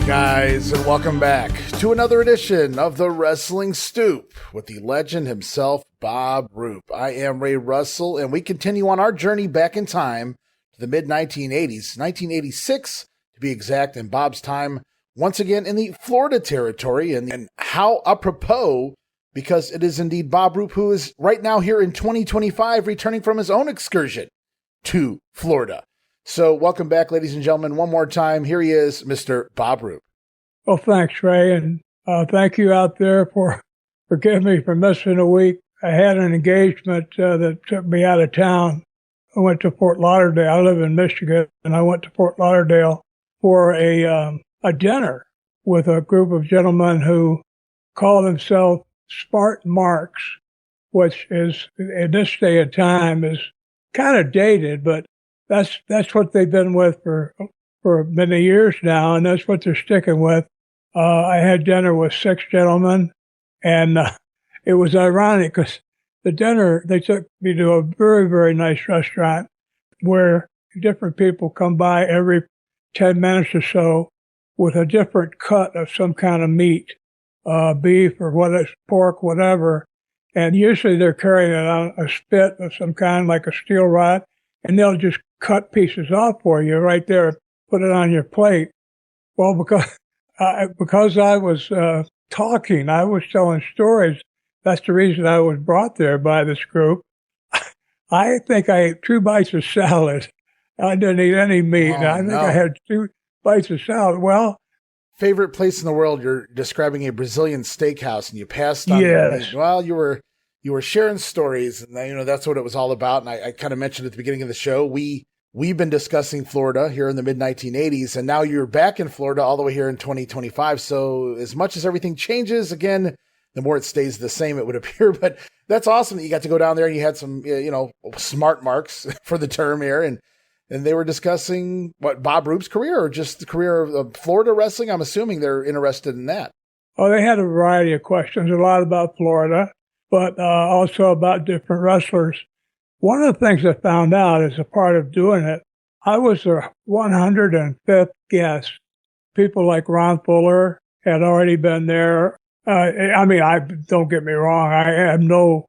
Guys, and welcome back to another edition of the Wrestling Stoop with the legend himself, Bob Roop. I am Ray Russell, and we continue on our journey back in time to the mid-1980s, 1986 to be exact, and Bob's time once again in the Florida territory, and how apropos, because it is indeed Bob Roop who is right now here in 2025 returning from his own excursion to Florida. So welcome back, ladies and gentlemen, one more time. Here he is, Mr. Bob Roop. Well, thanks, Ray, and thank you out there for forgiving me for missing a week. I had an engagement that took me out of town. I went to Fort Lauderdale. I live in Michigan, and I went to Fort Lauderdale for a dinner with a group of gentlemen who call themselves Smart Marks, which is, in this day and time, is kind of dated, but that's what they've been with for many years now, and that's what they're sticking with. I had dinner with 6 gentlemen, and it was ironic because the dinner, they took me to a very, very nice restaurant where different people come by every 10 minutes or so with a different cut of some kind of meat, beef or pork, whatever. And usually they're carrying it on a spit of some kind, like a steel rod, and they'll just cut pieces off for you right there, put it on your plate. Well, because I was talking, I was telling stories. That's the reason I was brought there by this group. I think I ate 2 bites of salad. I didn't eat any meat. I had 2 bites of salad. Well, favorite place in the world. You're describing a Brazilian steakhouse, and you passed on. Yes. Well, you were sharing stories, and that's what it was all about. And I kind of mentioned at the beginning of the show, we've been discussing Florida here in the mid-1980s, and now you're back in Florida all the way here in 2025. So as much as everything changes, again, the more it stays the same, it would appear. But that's awesome that you got to go down there and you had some, smart marks for the term here, and they were discussing what Bob Roop's career, or just the career of Florida wrestling. I'm assuming they're interested in that. Oh, they had a variety of questions, a lot about Florida, but also about different wrestlers. One of the things I found out as a part of doing it, I was the 105th guest. People like Ron Fuller had already been there. Don't get me wrong, I have no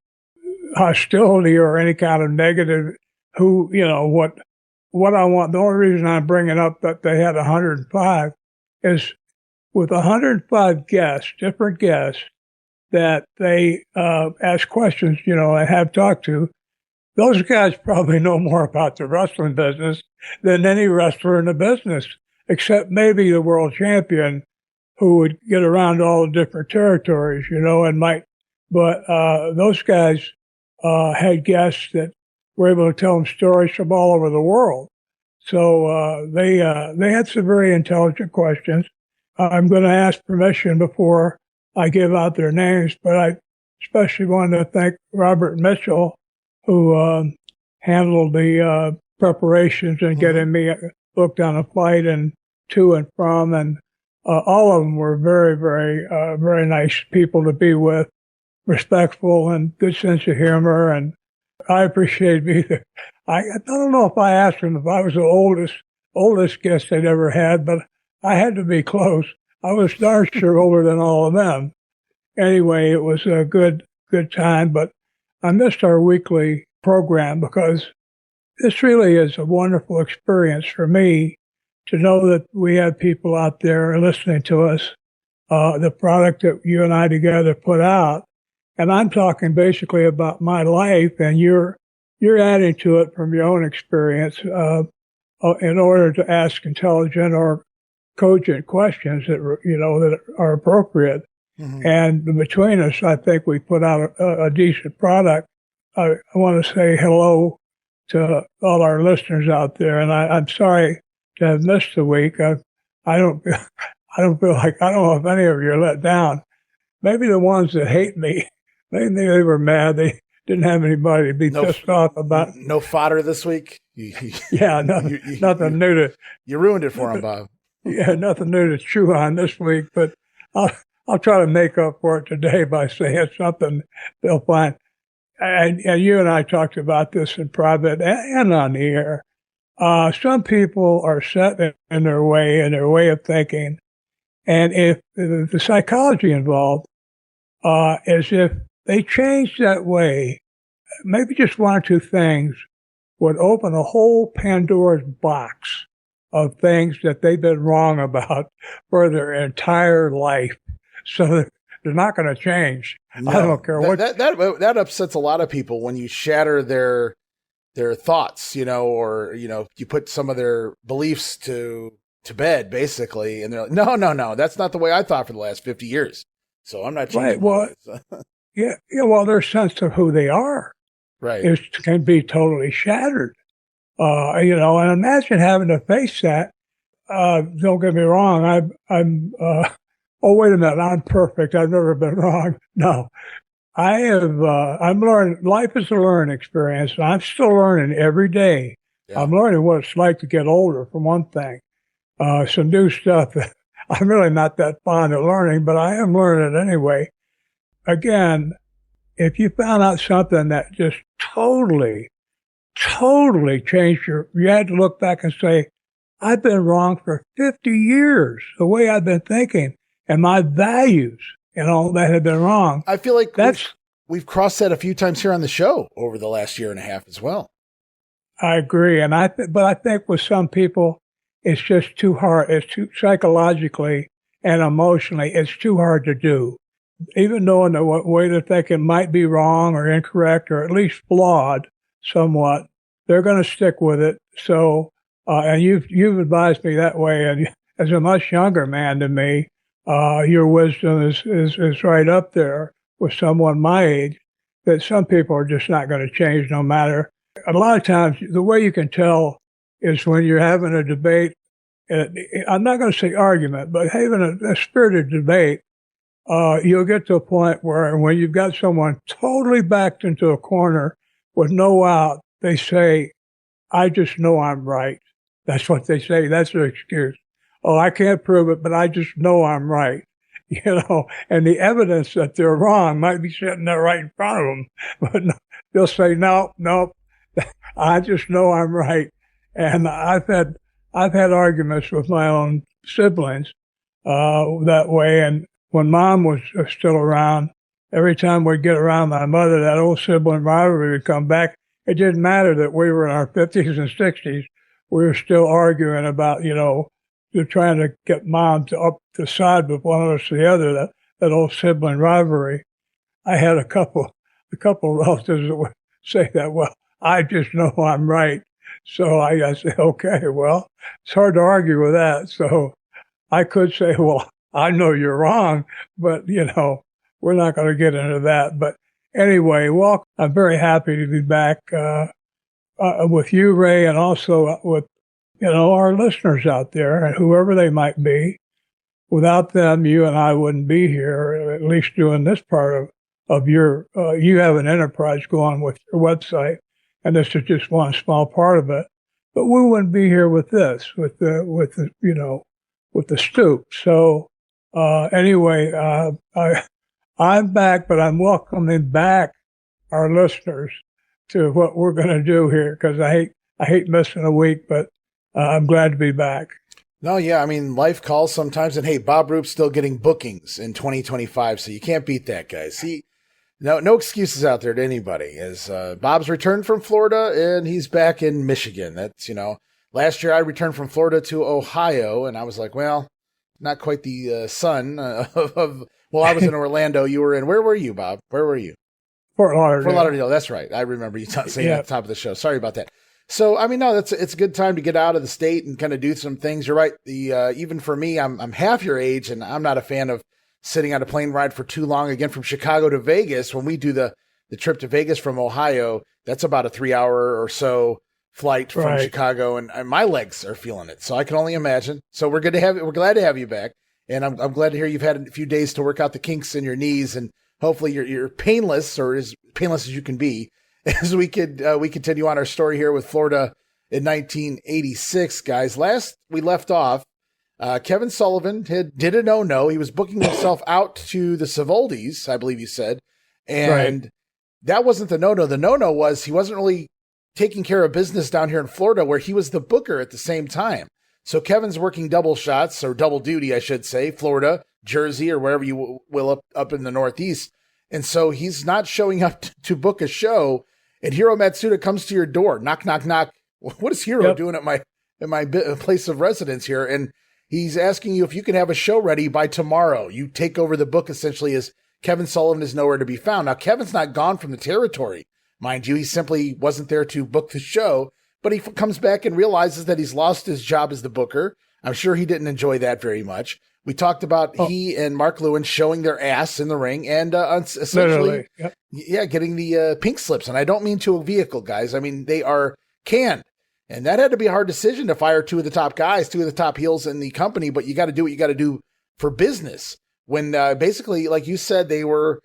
hostility or any kind of negative what I want. The only reason I'm bringing up that they had 105 is with 105 guests, different guests, that they ask questions, I have talked to. Those guys probably know more about the wrestling business than any wrestler in the business, except maybe the world champion who would get around all the different territories, and might. But those guys had guests that were able to tell them stories from all over the world. So they had some very intelligent questions. I'm going to ask permission before I give out their names, but I especially wanted to thank Robert Mitchell, who handled the preparations and getting me booked on a flight and to and from, and all of them were very, very, very nice people to be with, respectful and good sense of humor, and I appreciate being there. I don't know if I asked them if I was the oldest guest they'd ever had, but I had to be close. I was darn sure older than all of them. Anyway, it was a good time, but I missed our weekly program because this really is a wonderful experience for me to know that we have people out there listening to us, the product that you and I together put out. And I'm talking basically about my life, and you're adding to it from your own experience in order to ask intelligent or cogent questions that are appropriate. Mm-hmm. And between us, I think we put out a decent product. I want to say hello to all our listeners out there, and I'm sorry to have missed the week. I don't feel like, I don't know if any of you are let down. Maybe the ones that hate me, maybe they were mad. They didn't have anybody to be pissed off about. No fodder this week? Yeah, nothing new to. You ruined it for them, Bob. Yeah, nothing new to chew on this week, but I'll try to make up for it today by saying something they'll find. And you and I talked about this in private and on the air. Some people are set in their way of thinking, And if the psychology involved is if they changed that way, maybe just one or two things would open a whole Pandora's box of things that they've been wrong about for their entire life. So they're not going to change. No, I don't care what. That upsets a lot of people when you shatter their thoughts, or you put some of their beliefs to bed, basically, and they're like, no, that's not the way I thought for the last 50 years. So I'm not changing. Right. Well, yeah. Well, their sense of who they are, right, can be totally shattered. And imagine having to face that. Don't get me wrong. I'm. Oh, wait a minute. I'm perfect. I've never been wrong. No, I have. I'm learning. Life is a learning experience, and I'm still learning every day. Yeah. I'm learning what it's like to get older, for one thing. Some new stuff that I'm really not that fond of learning, but I am learning it anyway. Again, if you found out something that just totally changed you had to look back and say, I've been wrong for 50 years, the way I've been thinking and my values and all that have been wrong. I feel like we've crossed that a few times here on the show over the last year and a half as well. I agree. But I think with some people, it's just too hard. It's too psychologically and emotionally, it's too hard to do. Even knowing the way they're thinking might be wrong or incorrect or at least flawed somewhat, they're going to stick with it. So, and you've advised me that way. And as a much younger man than me, your wisdom is right up there with someone my age, that some people are just not going to change no matter. A lot of times, the way you can tell is when you're having a debate. I'm not going to say argument, but having a spirited debate, you'll get to a point where when you've got someone totally backed into a corner with no out, they say, I just know I'm right. That's what they say. That's their excuse. Oh, I can't prove it, but I just know I'm right. And the evidence that they're wrong might be sitting there right in front of them, but no, they'll say, no, I just know I'm right. And I've had arguments with my own siblings, that way. And when Mom was still around, every time we'd get around my mother, that old sibling rivalry would come back. It didn't matter that we were in our 50s and 60s. We were still arguing about, they're trying to get Mom to up to side with one of us or the other, that old sibling rivalry. I had a couple relatives that would say that, well, I just know I'm right. So I say, okay, well, it's hard to argue with that. So I could say, well, I know you're wrong, but, we're not going to get into that. But anyway, well, I'm very happy to be back with you, Ray, and also with, our listeners out there, and whoever they might be. Without them, you and I wouldn't be here, at least doing this part of your, you have an enterprise going with your website, and this is just one small part of it. But we wouldn't be here with this, with the Stoop. So, anyway, I'm back, but I'm welcoming back our listeners to what we're going to do here, because I hate missing a week, but I'm glad to be back. No, yeah, I mean, life calls sometimes, and hey, Bob Roop's still getting bookings in 2025, so you can't beat that, guys. See, no excuses out there to anybody. As Bob's returned from Florida, and he's back in Michigan. That's, last year I returned from Florida to Ohio, and I was like, well, not quite the son of. Well, I was in Orlando. You were in. Where were you, Bob? Where were you? Fort Lauderdale. Fort Lauderdale. That's right. I remember you saying at the top of the show. Sorry about that. So, I mean, no, it's a good time to get out of the state and kind of do some things. You're right. Even for me, I'm half your age, and I'm not a fan of sitting on a plane ride for too long. Again, from Chicago to Vegas, when we do the trip to Vegas from Ohio, that's about a 3-hour or so flight from Chicago, and my legs are feeling it. So I can only imagine. So we're glad to have you back, and I'm glad to hear you've had a few days to work out the kinks in your knees, and hopefully you're painless, or as painless as you can be, as we continue on our story here with Florida in 1986, guys. Last we left off, Kevin Sullivan did a no-no. He was booking himself out to the Savoldis, I believe you said, and that wasn't the no-no. The no-no was he wasn't really taking care of business down here in Florida, where he was the booker at the same time. So Kevin's working double shots, or double duty, I should say, Florida, Jersey, or wherever you will up in the Northeast. And so he's not showing up to book a show. And Hiro Matsuda comes to your door, knock, knock, knock. What is Hiro doing at my place of residence here? And he's asking you if you can have a show ready by tomorrow. You take over the book essentially as Kevin Sullivan is nowhere to be found. Now, Kevin's not gone from the territory, mind you. He simply wasn't there to book the show, but he comes back and realizes that he's lost his job as the booker. I'm sure he didn't enjoy that very much. We talked about he and Mark Lewin showing their ass in the ring and essentially, getting the pink slips. And I don't mean to a vehicle, guys. I mean, they are canned. And that had to be a hard decision to fire two of the top guys, two of the top heels in the company. But you got to do what you got to do for business. When basically, like you said, they were,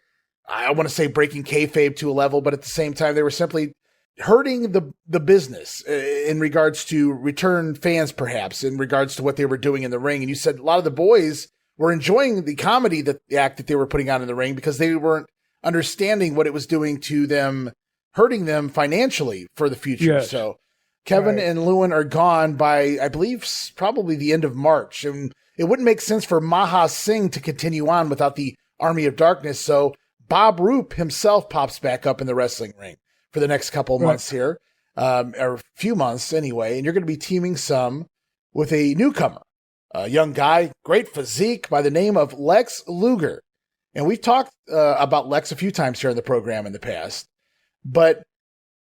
I want to say breaking kayfabe to a level, but at the same time, they were simply hurting the business in regards to return fans, perhaps, in regards to what they were doing in the ring. And you said a lot of the boys were enjoying the comedy, the act that they were putting on in the ring, because they weren't understanding what it was doing to them, hurting them financially for the future. Yes. So Kevin and Lewin are gone by, I believe, probably the end of March. And it wouldn't make sense for Maha Singh to continue on without the Army of Darkness. So Bob Roop himself pops back up in the wrestling ring for the next couple of months here, or a few months anyway. And you're going to be teaming some with a newcomer, a young guy, great physique by the name of Lex Luger. And we've talked about Lex a few times here in the program in the past, but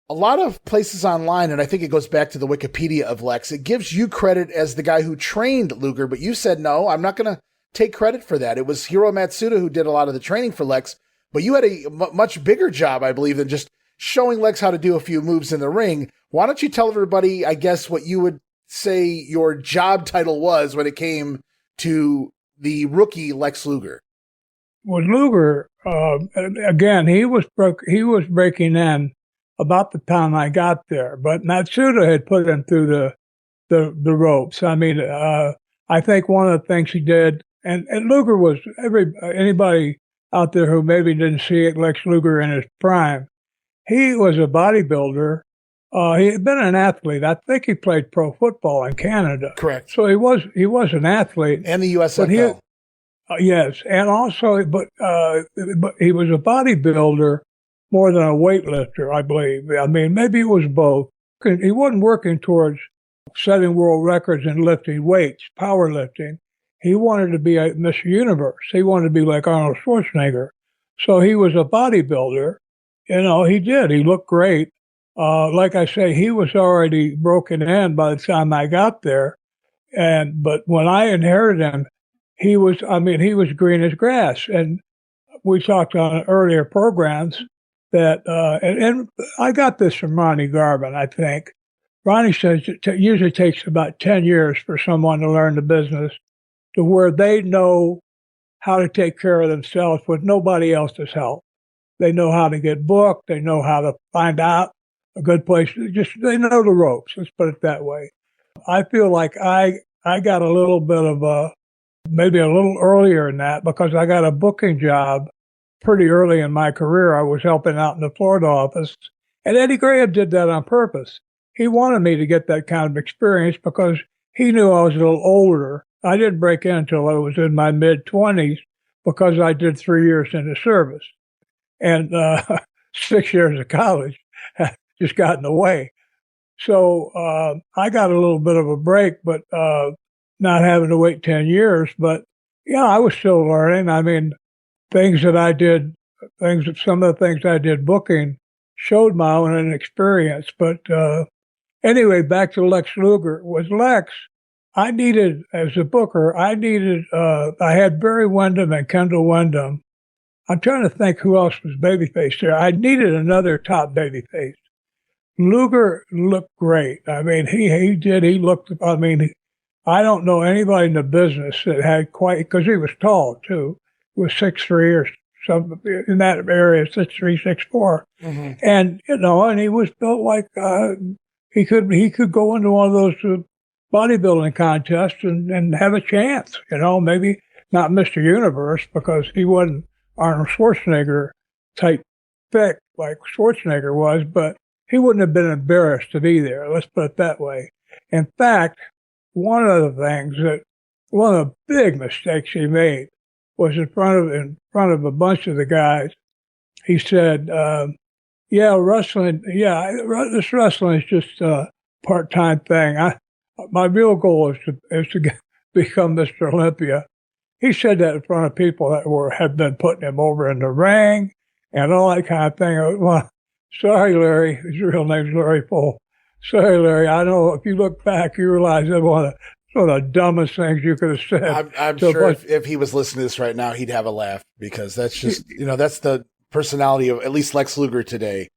a lot of places online, and I think it goes back to the Wikipedia of Lex, it gives you credit as the guy who trained Luger, but you said, no, I'm not going to take credit for that. It was Hiro Matsuda who did a lot of the training for Lex, but you had a much bigger job, I believe, than just showing Lex how to do a few moves in the ring. Why don't you tell everybody, I guess, what you would say your job title was when it came to the rookie Lex Luger? Well, Luger, again, he was breaking in about the time I got there, but Matsuda had put him through the ropes. I mean, I think one of the things he did, and Luger was, anybody out there who maybe didn't see it, Lex Luger in his prime, he was a bodybuilder. He had been an athlete. I think he played pro football in Canada. Correct. So he was an athlete. And the USFL. Yes. And also, but he was a bodybuilder more than a weightlifter, I believe. I mean, maybe it was both. He wasn't working towards setting world records in lifting weights, powerlifting. He wanted to be a Mr. Universe. He wanted to be like Arnold Schwarzenegger. So he was a bodybuilder. You know, he did. He looked great. Like I say, he was already broken in by the time I got there. But when I inherited him, he was green as grass. And we talked on earlier programs that, and I got this from Ronnie Garvin, I think. Ronnie says it usually takes about 10 years for someone to learn the business to where they know how to take care of themselves with nobody else's help. They know how to get booked. They know how to find out a good place. They know the ropes. Let's put it that way. I feel like I got a little bit of maybe a little earlier than that because I got a booking job pretty early in my career. I was helping out in the Florida office, and Eddie Graham did that on purpose. He wanted me to get that kind of experience because he knew I was a little older. I didn't break in until I was in my mid-20s because I did 3 years in the service. And 6 years of college just got in the way. So I got a little bit of a break, but not having to wait 10 years. But, yeah, I was still learning. I mean, some of the things I did booking showed my own inexperience. But anyway, back to Lex Luger. With Lex, I needed, as a booker, I had Barry Windham and Kendall Windham. I'm trying to think who else was babyface there. I needed another top babyface. Luger looked great. I mean, he did. He looked, I mean, I don't know anybody in the business that had quite, because he was tall too. He was 6'3" or something in that area, 6'3", 6'4". Mm-hmm. And, and he was built like, he could go into one of those bodybuilding contests and have a chance, maybe not Mr. Universe because he wasn't Arnold Schwarzenegger type thick like Schwarzenegger was, but he wouldn't have been embarrassed to be there. Let's put it that way. In fact, one of the things that, one of the big mistakes he made was in front of a bunch of the guys. He said, this wrestling is just a part-time thing. My real goal is to become Mr. Olympia. He said that in front of people that had been putting him over in the ring and all that kind of thing. Well, sorry, Larry. His real name's Larry Pohl. Sorry, Larry. I know if you look back, you realize that one of the dumbest things you could have said. I'm sure if he was listening to this right now, he'd have a laugh, because that's just, that's the personality of at least Lex Luger today.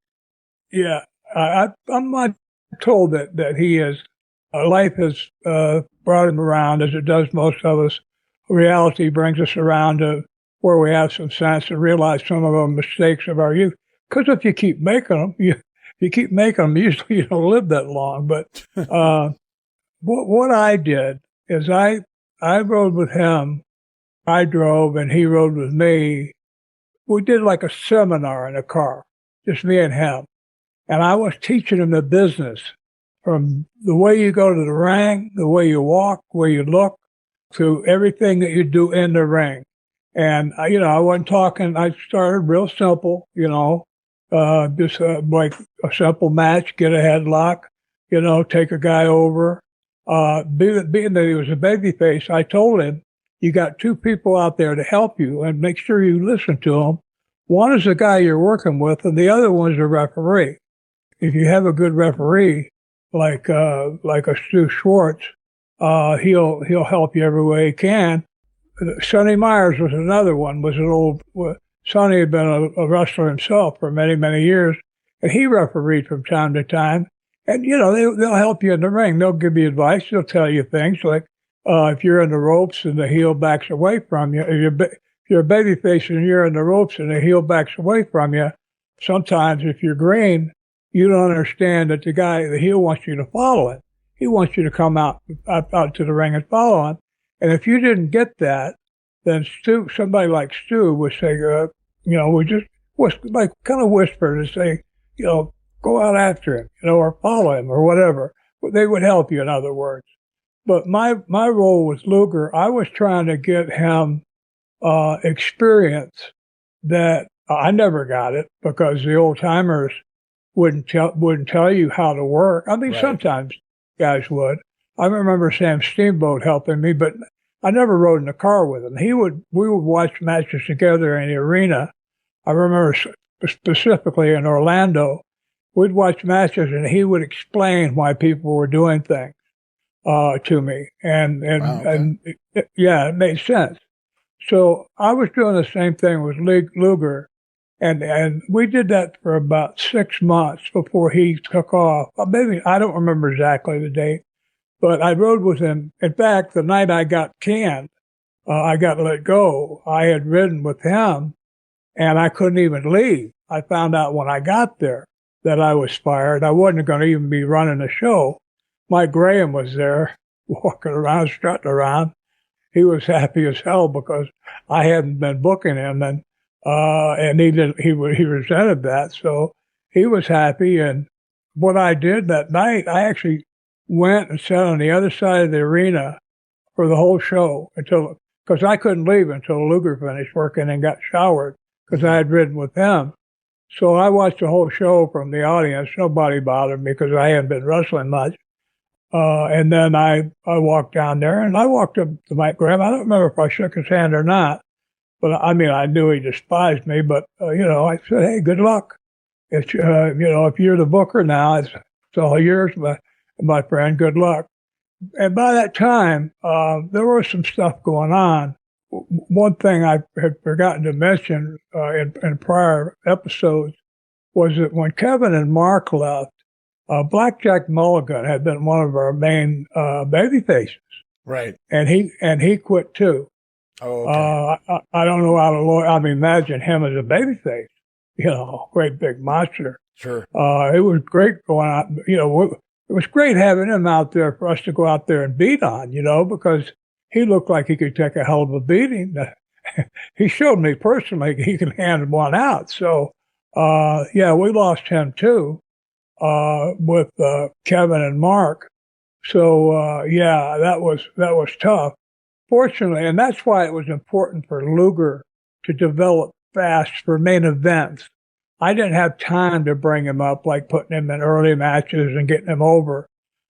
Yeah. I'm not told that he is. Life has brought him around, as it does most of us. Reality brings us around to where we have some sense and realize some of the mistakes of our youth. Because if you keep making them, usually you don't live that long. But what I did is I rode with him. I drove and he rode with me. We did like a seminar in a car, just me and him. And I was teaching him the business, from the way you go to the ring, the way you walk, the way you look, to everything that you do in the ring. And, I wasn't talking, I started real simple, just like a simple match, get a headlock, take a guy over. Being that he was a babyface, I told him, you got two people out there to help you, and make sure you listen to them. One is the guy you're working with, and the other one's a referee. If you have a good referee, like a Stu Schwartz, he'll help you every way he can. Sonny Myers was another one, Sonny had been a wrestler himself for many, many years, and he refereed from time to time. And, they'll help you in the ring. They'll give you advice. They'll tell you things like, if you're in the ropes and the heel backs away from you, if you're a babyface and you're in the ropes and the heel backs away from you, sometimes if you're green, you don't understand that the heel wants you to follow it. He wants you to come out to the ring and follow him. And if you didn't get that, then somebody like Stu would say, we just kind of whisper to say, go out after him, or follow him or whatever. But they would help you, in other words. But my role with Luger, I was trying to get him experience that I never got it, because the old timers wouldn't tell you how to work. I mean, right. Sometimes guys would. I remember Sam Steamboat helping me, but I never rode in the car with him. We would watch matches together in the arena. I remember specifically in Orlando, we'd watch matches and he would explain why people were doing things to me. And wow, okay. And it made sense. So I was doing the same thing with Luger. And we did that for about 6 months before he took off. Maybe, I don't remember exactly the date, but I rode with him. In fact, the night I got canned, I got let go, I had ridden with him and I couldn't even leave. I found out when I got there that I was fired. I wasn't going to even be running the show. Mike Graham was there, walking around, strutting around. He was happy as hell because I hadn't been booking him, and he resented that. So he was happy. And what I did that night, I actually went and sat on the other side of the arena for the whole show because I couldn't leave until Luger finished working and got showered because I had ridden with him. So I watched the whole show from the audience. Nobody bothered me because I hadn't been wrestling much. And then I walked down there and I walked up to Mike Graham. I don't remember if I shook his hand or not, but I mean, I knew he despised me, but, I said, hey, good luck. It's, if you're the booker now, it's all yours, my friend, good luck. And by that time, there was some stuff going on. One thing I had forgotten to mention, in prior episodes was that when Kevin and Mark left, Blackjack Mulligan had been one of our main baby faces. Right. And he quit too. Oh, okay. I don't know how to imagine him as a baby face, great big monster. Sure. It was great going out, it was great having him out there for us to go out there and beat on, because he looked like he could take a hell of a beating. He showed me personally he can hand one out. So, we lost him too. With Kevin and Mark. So yeah, that was tough. Fortunately, and that's why it was important for Luger to develop fast for main events. I didn't have time to bring him up, like putting him in early matches and getting him over.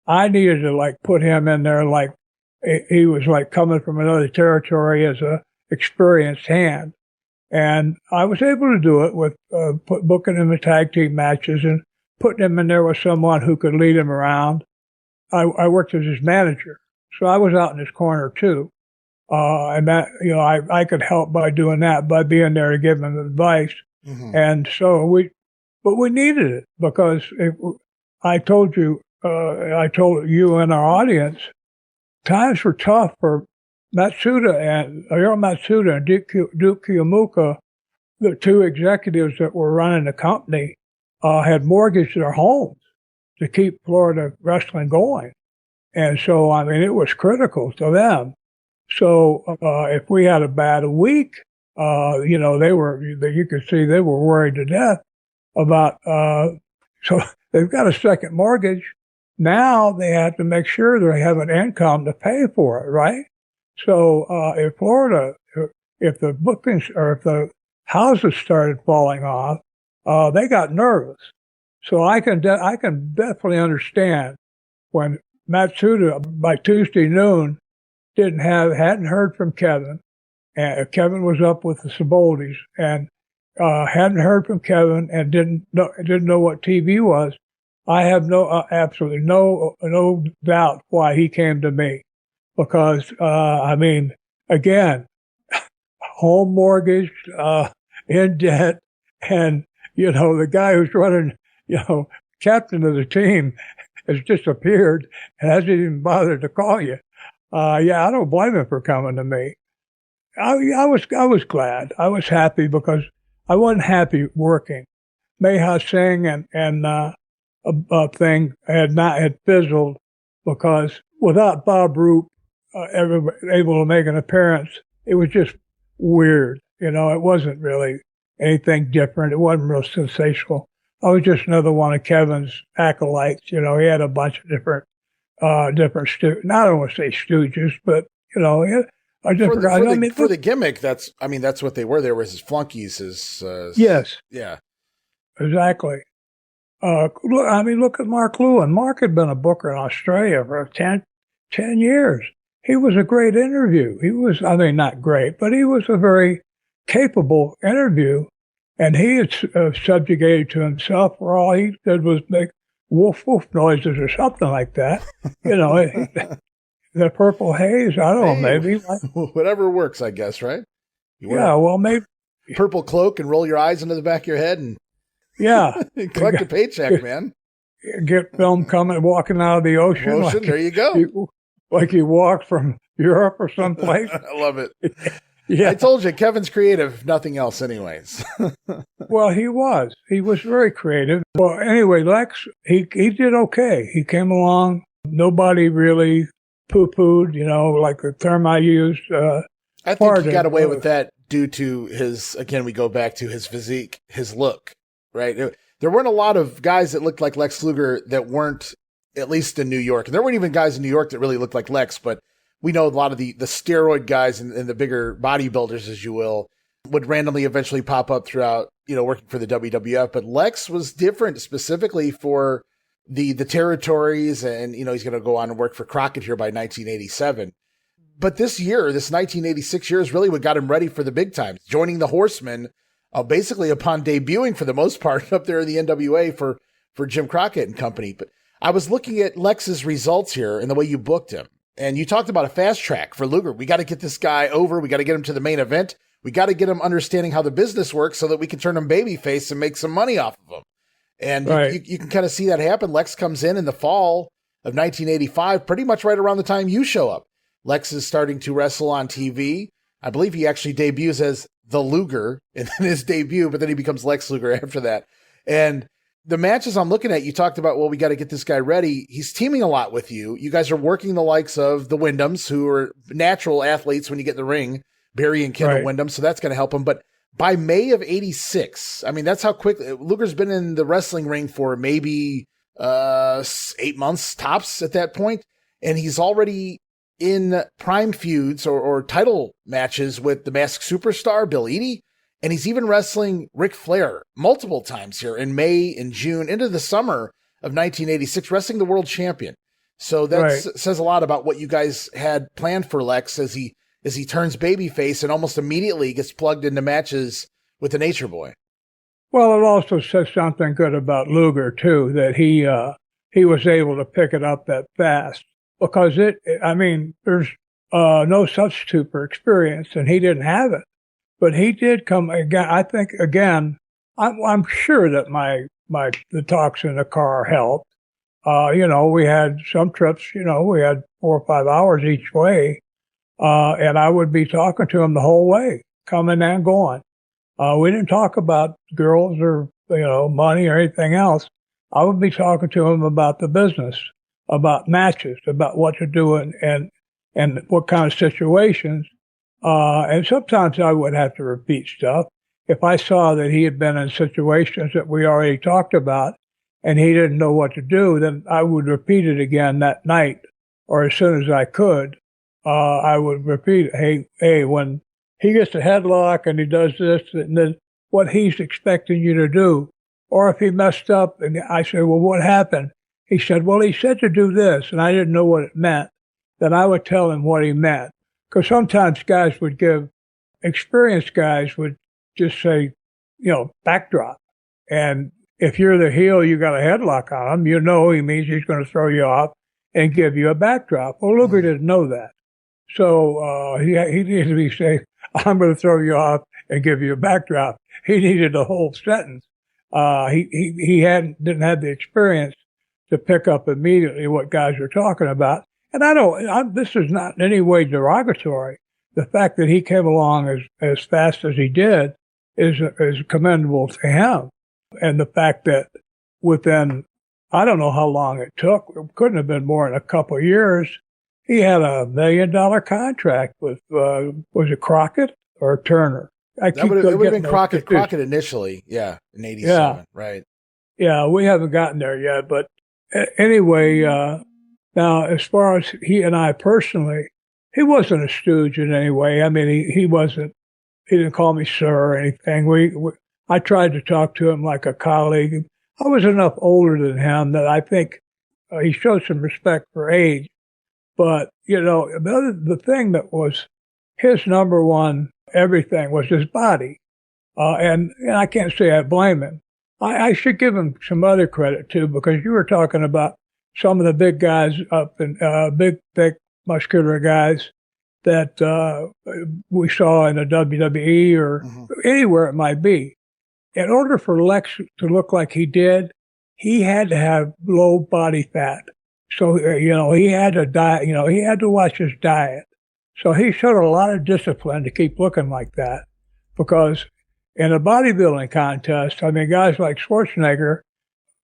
I needed to like put him in there like he was like coming from another territory as a experienced hand. And I was able to do it with booking him in tag team matches and putting him in there with someone who could lead him around. I worked as his manager, so I was out in his corner too. And that, I could help by doing that, by being there to give him advice. Mm-hmm. And so but we needed it because I told you and our audience, times were tough for Matsuda and Duke Kiyomuka, the two executives that were running the company, had mortgaged their homes to keep Florida wrestling going. And so, I mean, it was critical to them. So, if we had a bad week, you could see they were worried to death about, so they've got a second mortgage. Now they have to make sure they have an income to pay for it, right? So, in Florida, if the bookings or if the houses started falling off, they got nervous. So I can definitely understand when Matsuda by Tuesday noon hadn't heard from Kevin, and Kevin was up with the Saboldis and hadn't heard from Kevin and didn't know what TV was. I have absolutely no doubt why he came to me, because I mean, again, home mortgaged, in debt, and the guy who's running, captain of the team has disappeared and hasn't even bothered to call you. Yeah, I don't blame him for coming to me. I was glad. I was happy because I wasn't happy working. Meha Singh and a thing had fizzled because without Bob Roop able to make an appearance, it was just weird. It wasn't really anything different. It wasn't real sensational. I was just another one of Kevin's acolytes. He had a bunch of different stooges. Not, I don't want to say stooges, but he had a different. For the gimmick, that's what they were. There was his flunkies. Yes. Yeah. Exactly. Look at Mark Lewin. Mark had been a booker in Australia for 10 years. He was a great interview. He was, not great, but he was a very capable interview. And he had subjugated to himself, where all he did was make woof woof noises or something like that. The purple haze, I don't know, maybe. Whatever works, I guess, right? Maybe. Purple cloak and roll your eyes into the back of your head and collect a paycheck, man. Get film walking out of the ocean. There you go. Like he walked from Europe or someplace. I love it. Yeah. I told you, Kevin's creative, if nothing else, anyways. Well, he was. He was very creative. Well, anyway, Lex, he did okay. He came along. Nobody really poo-pooed, like the term I used. I think he got away with that due to we go back to his physique, his look, right? There weren't a lot of guys that looked like Lex Luger that weren't, at least in New York. And there weren't even guys in New York that really looked like Lex, but we know a lot of the steroid guys and the bigger bodybuilders, as you will, would randomly eventually pop up throughout, working for the WWF. But Lex was different specifically for the territories, and, he's going to go on and work for Crockett here by 1987. But this 1986 year, is really what got him ready for the big times, joining the Horsemen, basically upon debuting for the most part up there in the NWA for Jim Crockett and company. But I was looking at Lex's results here and the way you booked him. And you talked about a fast track for Luger. We got to get this guy over. We got to get him to the main event. We got to get him understanding how the business works so that we can turn him babyface and make some money off of him. And right. you can kind of see that happen. Lex comes in the fall of 1985, pretty much right around the time you show up. Lex is starting to wrestle on TV. I believe he actually debuts as the Luger in his debut, but then he becomes Lex Luger after that. And the matches I'm looking at, you talked about, we got to get this guy ready. He's teaming a lot with you. You guys are working the likes of the Wyndhams, who are natural athletes when you get in the ring, Barry and Kendall Wyndham, so that's going to help him. But by May of 86, that's how quick Luger's been in the wrestling ring for maybe 8 months tops at that point. and he's already in prime feuds or title matches with the Masked Superstar, Bill Eadie, and he's even wrestling Ric Flair multiple times here in May and June into the summer of 1986, wrestling the world champion. So that says a lot about what you guys had planned for Lex as he turns babyface and almost immediately gets plugged into matches with the Nature Boy. Well, it also says something good about Luger too, that he was able to pick it up that fast, because there's no substitute for experience, and he didn't have it, but he did come again. I think again, I'm sure that the talks in the car helped. We had some trips, we had 4 or 5 hours each way. And I would be talking to him the whole way, coming and going. We didn't talk about girls or, money or anything else. I would be talking to him about the business, about matches, about what to do and what kind of situations. And sometimes I would have to repeat stuff. If I saw that he had been in situations that we already talked about and he didn't know what to do, then I would repeat it again that night or as soon as I could. I would repeat, hey, when he gets a headlock and he does this, and then what he's expecting you to do. Or if he messed up and I said, well, what happened? He said, well, he said to do this, and I didn't know what it meant. Then I would tell him what he meant. Because sometimes experienced guys would just say, backdrop. And if you're the heel, you got a headlock on him, he means he's going to throw you off and give you a backdrop. Well, Luger didn't know that. So he needed to be saying, I'm going to throw you off and give you a backdrop. He needed the whole sentence. He didn't have the experience to pick up immediately what guys are talking about. And this is not in any way derogatory. The fact that he came along as fast as he did is commendable to him. And the fact that within, I don't know how long it took, it couldn't have been more than a couple of years, he had $1 million contract with, was it Crockett or Turner? It would have been Crockett initially, in 87, right? Yeah, we haven't gotten there yet, but anyway, now as far as he and I personally, he wasn't a stooge in any way. I mean, he didn't call me sir or anything. I tried to talk to him like a colleague. I was enough older than him that I think he showed some respect for age. But, the thing that was his number one everything was his body. And I can't say I blame him. I should give him some other credit too, because you were talking about some of the big guys up in, big, thick, muscular guys that, we saw in the WWE or anywhere it might be. In order for Lex to look like he did, he had to have low body fat. So, he had to diet, he had to watch his diet. So he showed a lot of discipline to keep looking like that, because in a bodybuilding contest, guys like Schwarzenegger,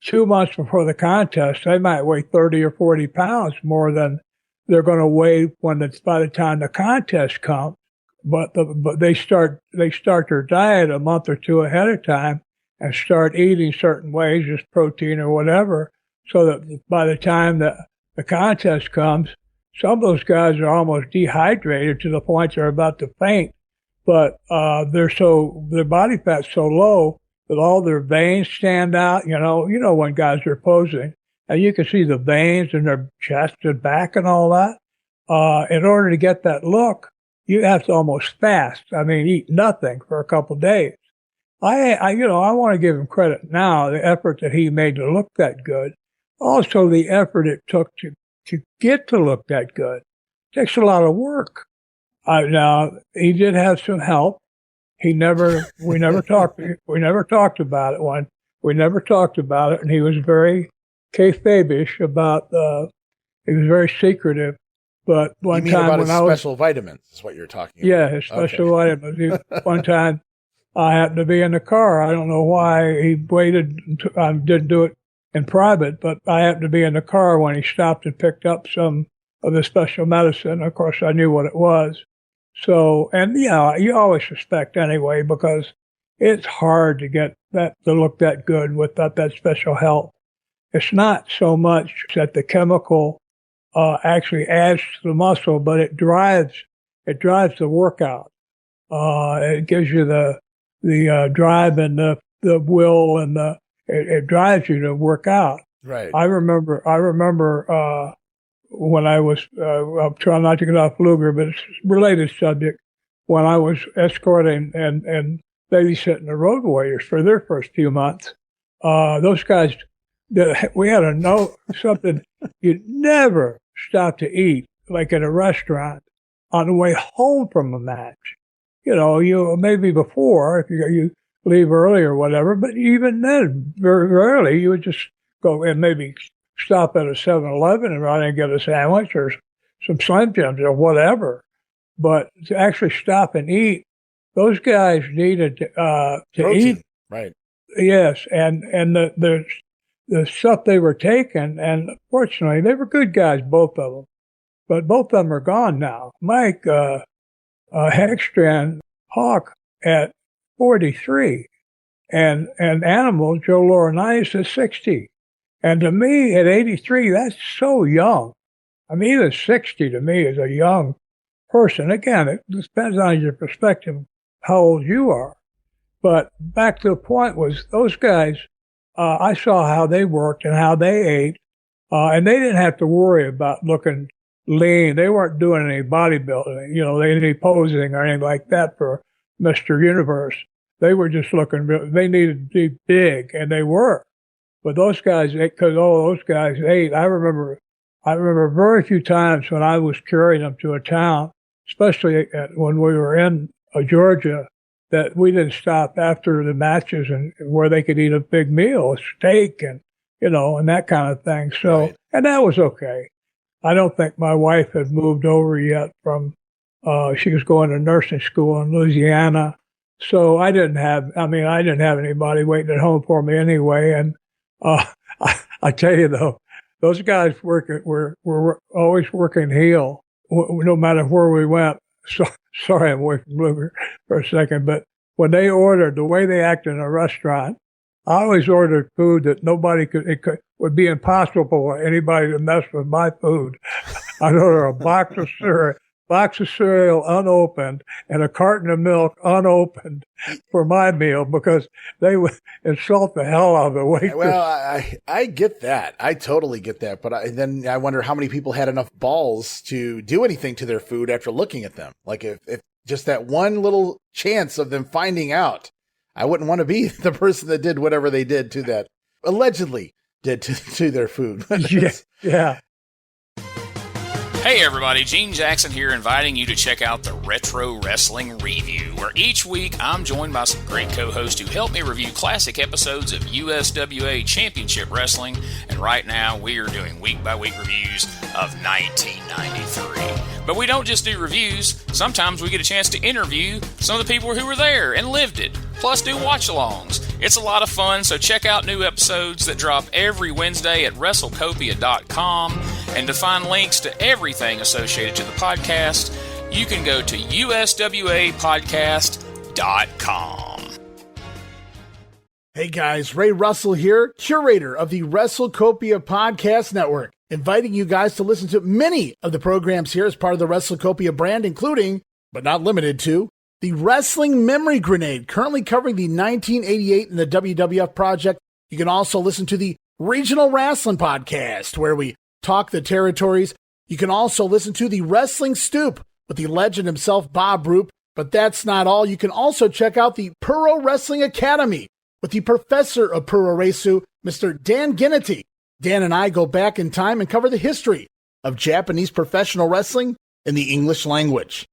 2 months before the contest, they might weigh 30 or 40 pounds more than they're going to weigh by the time the contest comes. But they start their diet a month or two ahead of time and start eating certain ways, just protein or whatever, so that by the time the contest comes, some of those guys are almost dehydrated to the point they're about to faint. But their body fat's so low that all their veins stand out. When guys are posing, and you can see the veins in their chest and back and all that. In order to get that look, you have to almost fast. Eat nothing for a couple of days. I want to give him credit now, the effort that he made to look that good. Also, the effort it took to get to look that good. It takes a lot of work. Now, he did have some help. We never talked about it. We never talked about it, and he was very kayfabish about, he was very secretive. But one time when special vitamins is what you're talking about. Yeah, his special vitamins. One time I happened to be in the car. I don't know why he waited. Didn't do it in private, but I happened to be in the car when he stopped and picked up some of the special medicine. Of course, I knew what it was. So, and you always suspect anyway, because it's hard to get that to look that good without that special help. It's not so much that the chemical actually adds to the muscle, but it drives the workout. It gives you the drive and the will, and it drives you to work out. Right. I remember when I was, I'm trying not to get off Luger, but it's a related subject, when I was escorting and babysitting the Road Warriors for their first few months. Those guys, we had to know something. You'd never stop to eat, like at a restaurant, on the way home from a match. You maybe before, if you leave early or whatever, but even then, very rarely, you would just go and maybe stop at a 7-Eleven and run and get a sandwich or some Slim Jims or whatever. But to actually stop and eat, those guys needed to Protein. eat. Right. Yes, and the stuff they were taking, and fortunately, they were good guys, both of them. But both of them are gone now. Mike Hagstrand Hawk at 43, and Animal Joe Laurinaitis at 60. And to me, at 83, that's so young. I mean, even 60 to me is a young person. Again, it depends on your perspective, how old you are. But back to the point was, those guys, I saw how they worked and how they ate, and they didn't have to worry about looking lean. They weren't doing any bodybuilding, they didn't posing or anything like that for Mr. Universe. They were just looking, they needed to be big, and they were. But those guys, because those guys ate. I remember very few times when I was carrying them to a town, especially when we were in Georgia, that we didn't stop after the matches and where they could eat a big meal, a steak and that kind of thing. So, right. And that was okay. I don't think my wife had moved over yet from, she was going to nursing school in Louisiana. So I didn't have anybody waiting at home for me anyway. And, I tell you though, those guys were always working heel, no matter where we went. So, sorry, I'm away from Luger for a second, but when they ordered, the way they act in a restaurant, I always ordered food that would be impossible for anybody to mess with my food. I'd order a box of cereal unopened and a carton of milk unopened for my meal, because they would insult the hell out of the waitress. Well, I get that. I totally get that. But then I wonder how many people had enough balls to do anything to their food after looking at them. Like if just that one little chance of them finding out, I wouldn't want to be the person that did whatever they did to that, allegedly did to their food. Yeah. Hey everybody, Gene Jackson here, inviting you to check out the Retro Wrestling Review, where each week I'm joined by some great co-hosts who help me review classic episodes of USWA Championship Wrestling, and right now we are doing week-by-week reviews of 1993. But we don't just do reviews, sometimes we get a chance to interview some of the people who were there and lived it, plus do watch-alongs. It's a lot of fun, so check out new episodes that drop every Wednesday at WrestleCopia.com, and to find links to everything associated to the podcast, you can go to USWApodcast.com. Hey guys, Ray Russell here, curator of the WrestleCopia Podcast Network, inviting you guys to listen to many of the programs here as part of the WrestleCopia brand, including, but not limited to, the Wrestling Memory Grenade, currently covering the 1988 and the WWF project. You can also listen to the Regional Wrestling Podcast, where we talk the territories. You can also listen to the Wrestling Stoop with the legend himself, Bob Roop. But that's not all. You can also check out the Pro Wrestling Academy with the professor of Pro Resu, Mr. Dan Ginnity. Dan and I go back in time and cover the history of Japanese professional wrestling in the English language.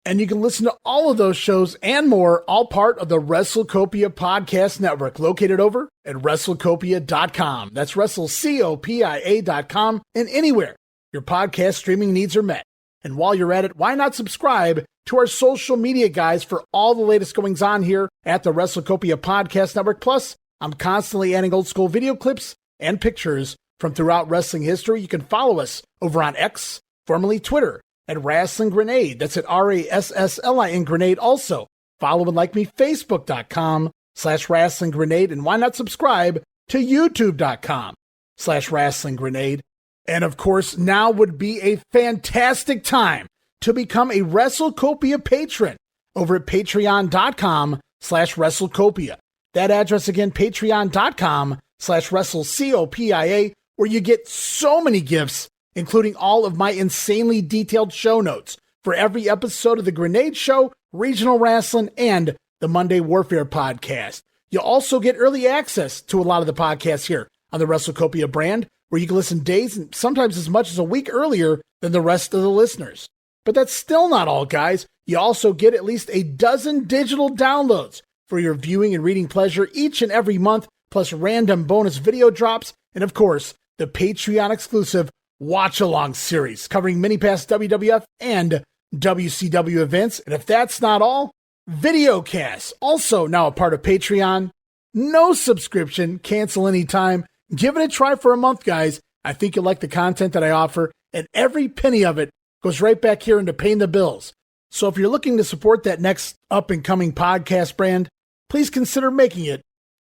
And you can listen to all of those shows and more, all part of the WrestleCopia Podcast Network, located over at WrestleCopia.com. That's WrestleCopia.com, and anywhere your podcast streaming needs are met. And while you're at it, why not subscribe to our social media guys for all the latest goings on here at the WrestleCopia Podcast Network. Plus, I'm constantly adding old school video clips and pictures from throughout wrestling history. You can follow us over on X, formerly Twitter, at Wrestling Grenade. That's at RASSLIN Grenade. Also, follow and like me, Facebook.com/Wrestling Grenade. And why not subscribe to YouTube.com/Wrestling Grenade? And of course, now would be a fantastic time to become a WrestleCopia patron over at patreon.com/WrestleCopia. That address again, patreon.com/WrestleCopia, where you get so many gifts, including all of my insanely detailed show notes for every episode of The Grenade Show, Regional Wrestling, and the Monday Warfare podcast. You'll also get early access to a lot of the podcasts here on the WrestleCopia brand, where you can listen days and sometimes as much as a week earlier than the rest of the listeners. But that's still not all, guys. You also get at least a dozen digital downloads for your viewing and reading pleasure each and every month, plus random bonus video drops, and of course, the Patreon exclusive Watch Along series covering mini past WWF and WCW events. And if that's not all, videocasts, also now a part of Patreon. No subscription, cancel anytime. Give it a try for a month, guys. I think you'll like the content that I offer, and every penny of it goes right back here into paying the bills. So if you're looking to support that next up-and-coming podcast brand, please consider making it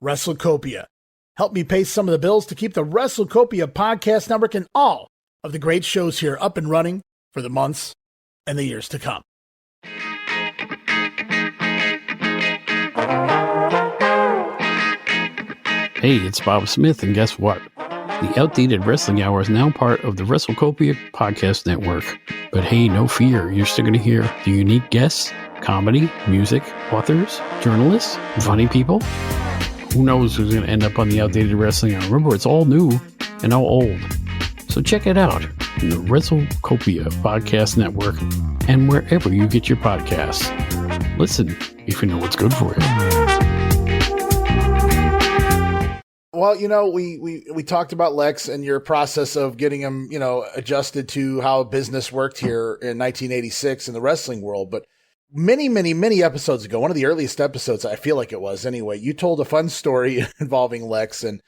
WrestleCopia. Help me pay some of the bills to keep the WrestleCopia podcast network and all of the great shows here up and running for the months and the years to come. Hey, it's Bob Smith, and guess what? The Outdated Wrestling Hour is now part of the WrestleCopia podcast network. But hey, no fear, you're still going to hear the unique guests, comedy, music, authors, journalists, funny people. Who knows who's going to end up on the Outdated Wrestling Hour? Remember, it's all new and all old. So check it out in the WrestleCopia podcast network and wherever you get your podcasts. Listen if you know what's good for you. Well, you know, we talked about Lex and your process of getting him, you know, adjusted to how business worked here in 1986 in the wrestling world. But many episodes ago, one of the earliest episodes, I feel like it was anyway, you told a fun story involving Lex. And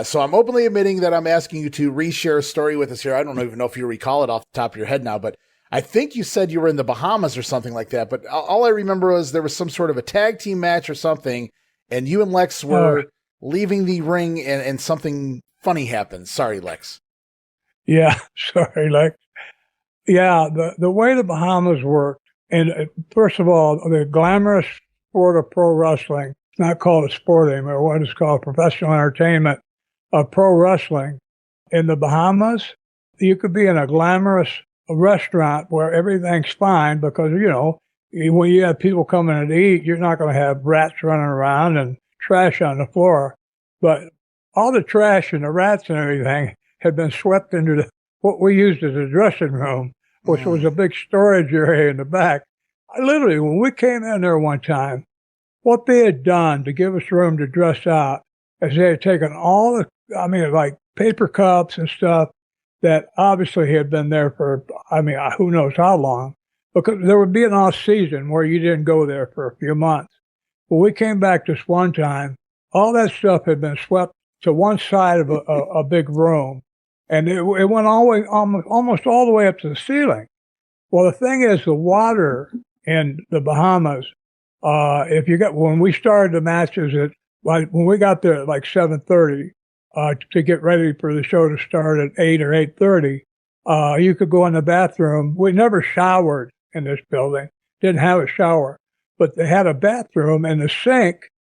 so I'm openly admitting that I'm asking you to reshare a story with us here. I don't even know if you recall it off the top of your head now, but I think you said you were in the Bahamas or something like that. But all I remember was there was some sort of a tag team match or something, and you and Lex were leaving the ring and something funny happened. Sorry, Lex. Yeah, sorry, Lex. Yeah, the way the Bahamas worked, and first of all, the glamorous sport of pro wrestling, it's not called a sport anymore, what is called professional entertainment of pro wrestling. In the Bahamas, you could be in a glamorous restaurant where everything's fine because, you know, when you have people coming in to eat, you're not going to have rats running around and trash on the floor. But all the trash and the rats and everything had been swept into what we used as a dressing room, which was a big storage area in the back. Literally, when we came in there one time, what they had done to give us room to dress out is they had taken all the, like paper cups and stuff that obviously had been there for, who knows how long, because there would be an off season where you didn't go there for a few months. Well, we came back this one time, all that stuff had been swept to one side of a big room, and it went almost all the way up to the ceiling. Well, the thing is, the water in the Bahamas, when we started the matches when we got there at like 7:30, to get ready for the show to start at 8 or 8:30, you could go in the bathroom. We never showered in this building, didn't have a shower. But they had a bathroom and the sink,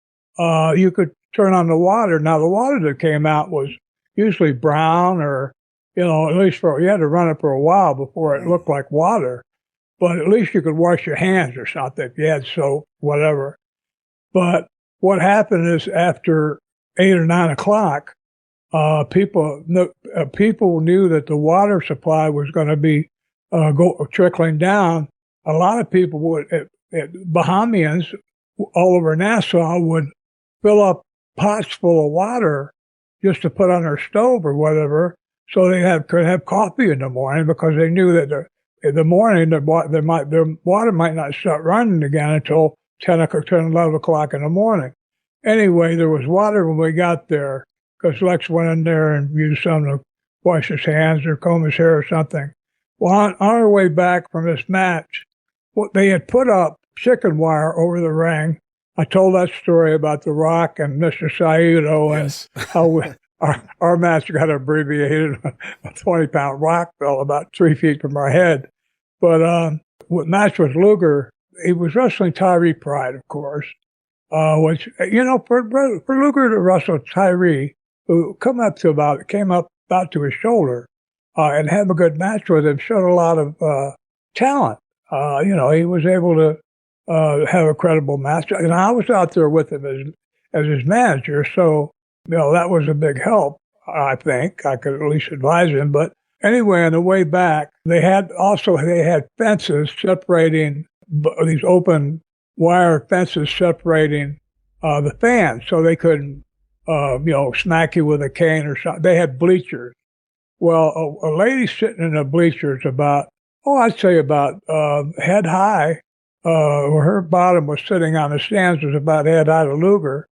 you could turn on the water. Now, the water that came out was usually brown or, at least you had to run it for a while before it looked like water. But at least you could wash your hands or something if you had soap, whatever. But what happened is after 8 or 9 o'clock, people knew that the water supply was going to be trickling down. A lot of people Bahamians all over Nassau would fill up pots full of water just to put on their stove or whatever, so they could have coffee in the morning, because they knew that in the morning their water might not start running again until 11 o'clock in the morning. Anyway, there was water when we got there, because Lex went in there and used something to wash his hands or comb his hair or something. Well, on our way back from this match, they had put up chicken wire over the ring. I told that story about The Rock and Mr. Saito and how our match got abbreviated. A 20-pound rock fell about 3 feet from our head. But what match with Luger, he was wrestling Tyree Pride, of course, which, for Luger to wrestle Tyree, who came up about to his shoulder, and have a good match with him, showed a lot of talent. He was able to have a credible match. And I was out there with him as his manager, so that was a big help. I think I could at least advise him. But anyway, on the way back, they had fences separating these open wire fences separating the fans, so they couldn't smack you with a cane or something. They had bleachers. Well, a lady sitting in the bleachers I'd say about head high, where her bottom was sitting on the stands, was about head high to Luger.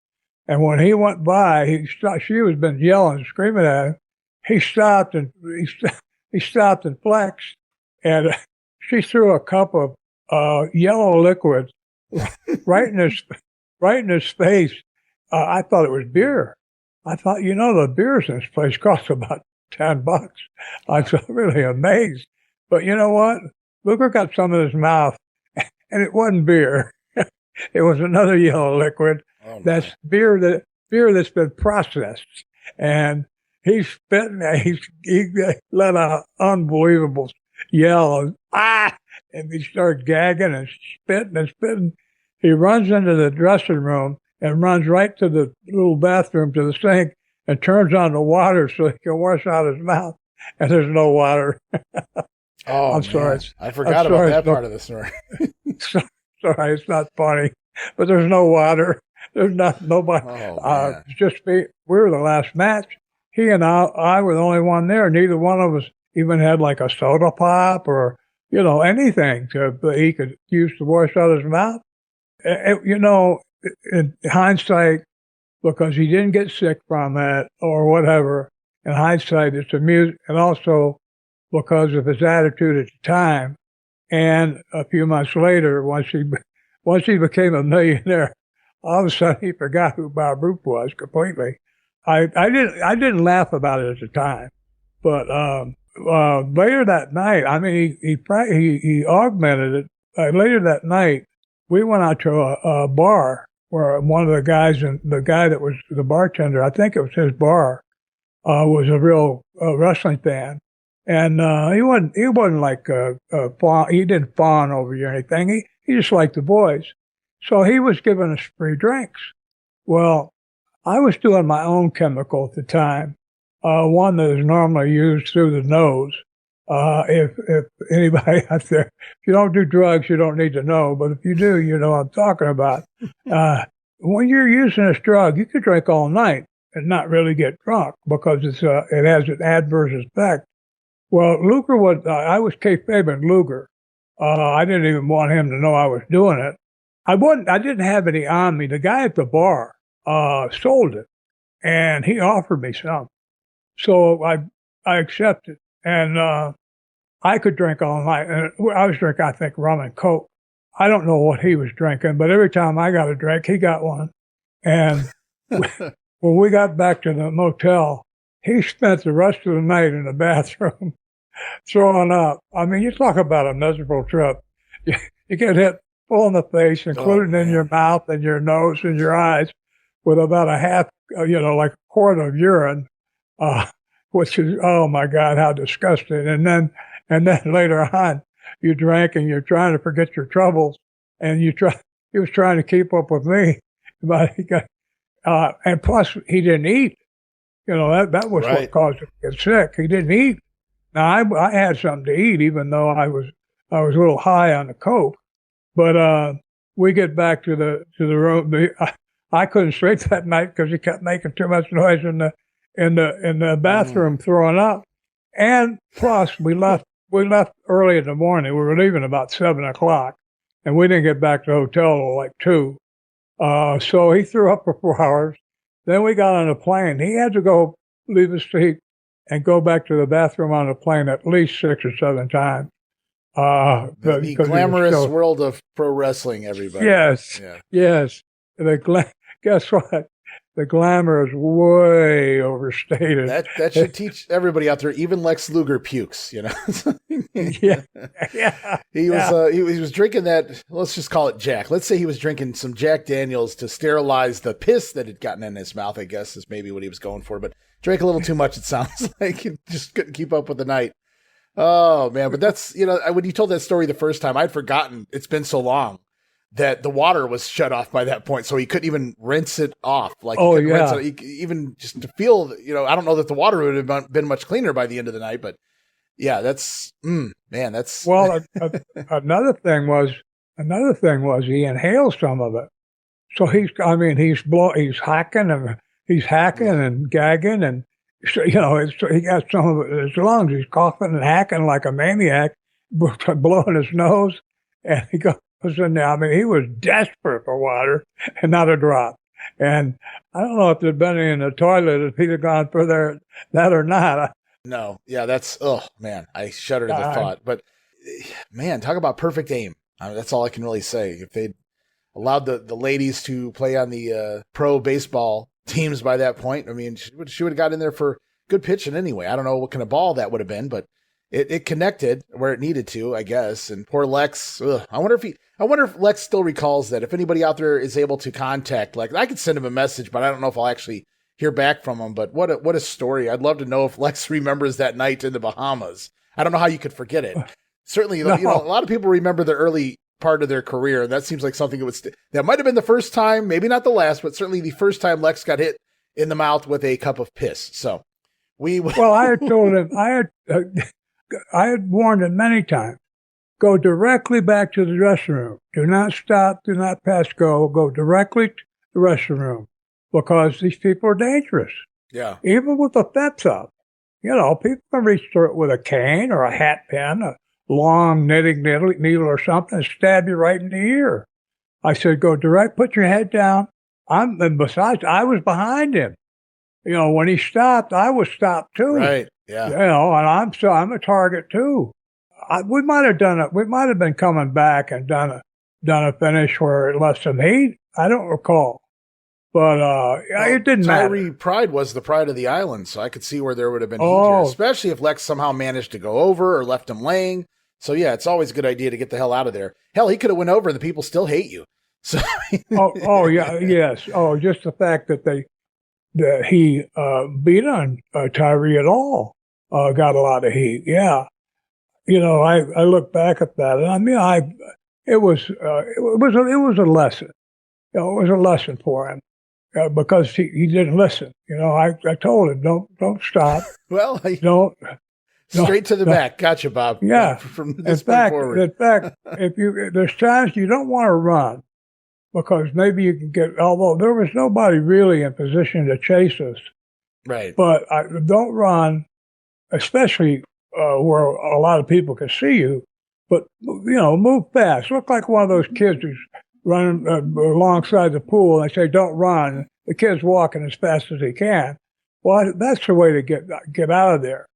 And when he went by, he stopped. She was been yelling and screaming at him. He stopped and flexed, and she threw a cup of yellow liquid right in his face. I thought it was beer. I thought, the beers in this place cost about $10. I was really amazed. But you know what? Luger got some in his mouth, and it wasn't beer. It was another yellow liquid. Oh, that's beer that's been processed. And he's spitting. He let out unbelievable yell, and he started gagging and spitting. He runs into the dressing room and runs right to the little bathroom, to the sink, and turns on the water so he can wash out his mouth. And there's no water. Oh, I'm sorry. I forgot about that part of the story. Sorry, it's not funny. But there's no water. There's nobody. Oh, just me. We were the last match. He and I were the only one there. Neither one of us even had like a soda pop or, anything that he could use to wash out his mouth. In hindsight, because he didn't get sick from it or whatever, in hindsight, it's amusing. And also because of his attitude at the time. And a few months later, once he became a millionaire, all of a sudden he forgot who Bob Roop was completely. I didn't laugh about it at the time, but later that night, he augmented it. Later that night, we went out to a bar where one of the guys, and the guy that was the bartender, I think it was his bar, was a real wrestling fan. And he wasn't like a fawn. He didn't fawn over you or anything. He just liked the boys. So he was giving us free drinks. Well, I was doing my own chemical at the time, one that is normally used through the nose. If anybody out there, if you don't do drugs, you don't need to know. But if you do, you know what I'm talking about. When you're using this drug, you could drink all night and not really get drunk because it has an adverse effect. Well, Luger I was kayfabing Luger. I didn't even want him to know I was doing it. I didn't have any on me. The guy at the bar, sold it, and he offered me some. So I accepted, and, I could drink all night. And I was drinking, I think, rum and Coke. I don't know what he was drinking, but every time I got a drink, he got one. And when we got back to the motel, he spent the rest of the night in the bathroom throwing up. I mean, you talk about a miserable trip. You get hit full in the face, including in your mouth and your nose and your eyes, with about a half, like a quart of urine, which is, oh my God, how disgusting. And then later on, you drank and you're trying to forget your troubles, and he was trying to keep up with me, but he got, and plus he didn't eat. That was right. What caused him to get sick. He didn't eat. Now I had something to eat, even though I was a little high on the Coke. But we get back to the room. I couldn't sleep that night because he kept making too much noise in the bathroom, throwing up. And plus, we left early in the morning. We were leaving about 7:00, and we didn't get back to the hotel till like 2. So he threw up for 4 hours. Then we got on a plane. He had to go leave his seat and go back to the bathroom on the plane at least 6 or 7 times. The glamorous world of pro wrestling, everybody. Yes, yeah. Yes. Guess what? the glamour is way overstated. That should teach everybody out there, even Lex Luger pukes, you know. Yeah. He was drinking that, let's just call it Jack. Let's say he was drinking some Jack Daniels to sterilize the piss that had gotten in his mouth, I guess is maybe what he was going for, but drank a little too much, it sounds like. He just couldn't keep up with the night. Oh man, but that's, you know, when you told that story the first time, I'd forgotten it's been so long that the water was shut off by that point, so he couldn't even rinse it off. Like, even just to feel, you know, I don't know that the water would have been much cleaner by the end of the night, but yeah, that's, man, that's. Well, another thing was he inhaled some of it. So he's hacking and gagging, and you know, he got some of it in his lungs. He's coughing and hacking like a maniac, blowing his nose, and he goes in there. I mean, he was desperate for water, and not a drop. And I don't know if there'd been any in the toilet if he'd have gone for that or not. No, yeah, that's, oh man, I shudder to the thought. But man, talk about perfect aim. I mean, that's all I can really say. If they'd allowed the ladies to play on the pro baseball teams by that point, I mean, she would have got in there for good pitching anyway. I don't know what kind of ball that would have been, but it connected where it needed to, I guess. And poor Lex, I wonder if Lex still recalls that. If anybody out there is able to contact, like, I could send him a message, but I don't know if I'll actually hear back from him. But what a story. I'd love to know if Lex remembers that night in the Bahamas. I don't know how you could forget it. Certainly, no. You know, a lot of people remember the early part of their career, and that seems like something that might have been the first time, maybe not the last, but certainly the first time Lex got hit in the mouth with a cup of piss. So I had told him, I had warned him many times, go directly back to the dressing room. Do not stop. Do not pass go. Go directly to the restroom room, because these people are dangerous. Yeah. Even with the fence up. You know, people can reach through it with a cane or a hat pin, a long knitting needle or something, and stab you right in the ear. I said, go direct, put your head down. And besides, I was behind him. You know, when he stopped, I was stopped too. Right. Yeah. You know, and I'm a target too. We might have done it. We might have been coming back and done a finish where it left some heat. I don't recall, but it didn't matter. Tyree Pride was the pride of the island, so I could see where there would have been heat here, especially if Lex somehow managed to go over or left him laying. So yeah, it's always a good idea to get the hell out of there. Hell, he could have went over and the people still hate you. So. Yes. Oh, just the fact that he beat on Tyree at all got a lot of heat. Yeah, you know, I look back at that, and I mean, it was a lesson. You know, it was a lesson for him because he didn't listen. You know, I told him don't stop. Well, straight to the back. Gotcha, Bob. Yeah. From this point forward. In fact, there's times you don't want to run, because maybe you can get, although there was nobody really in position to chase us. Right. But don't run, especially where a lot of people can see you. But, you know, move fast. Look like one of those kids who's running alongside the pool, and they say, don't run. The kid's walking as fast as he can. Well, that's the way to get out of there.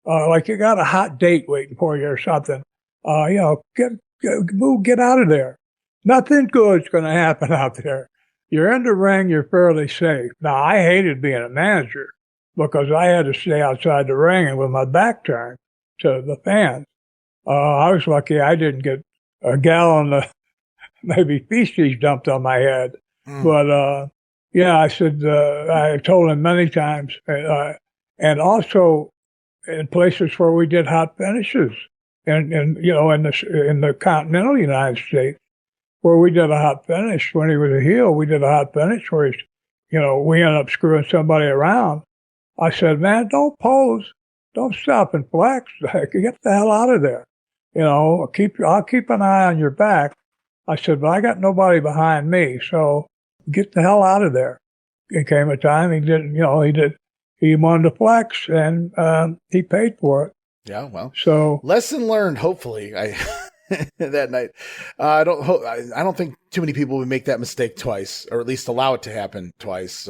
Like you got a hot date waiting for you or something. You know, get out of there. Nothing good's going to happen out there. You're in the ring, you're fairly safe. Now, I hated being a manager because I had to stay outside the ring and with my back turned to the fans. I was lucky I didn't get a gallon of maybe feces dumped on my head. But, yeah, I said, I told him many times, and also in places where we did hot finishes, and you know, in the continental United States, where we did a hot finish when he was a heel, we did a hot finish where he's, you know, we ended up screwing somebody around. I said, man, don't pose, don't stop and flex, get the hell out of there. You know, I'll keep an eye on your back. I said, but I got nobody behind me, so get the hell out of there. It came a time he wanted to flex, and he paid for it. Yeah, well, so lesson learned. Hopefully, that night, I don't think too many people would make that mistake twice, or at least allow it to happen twice.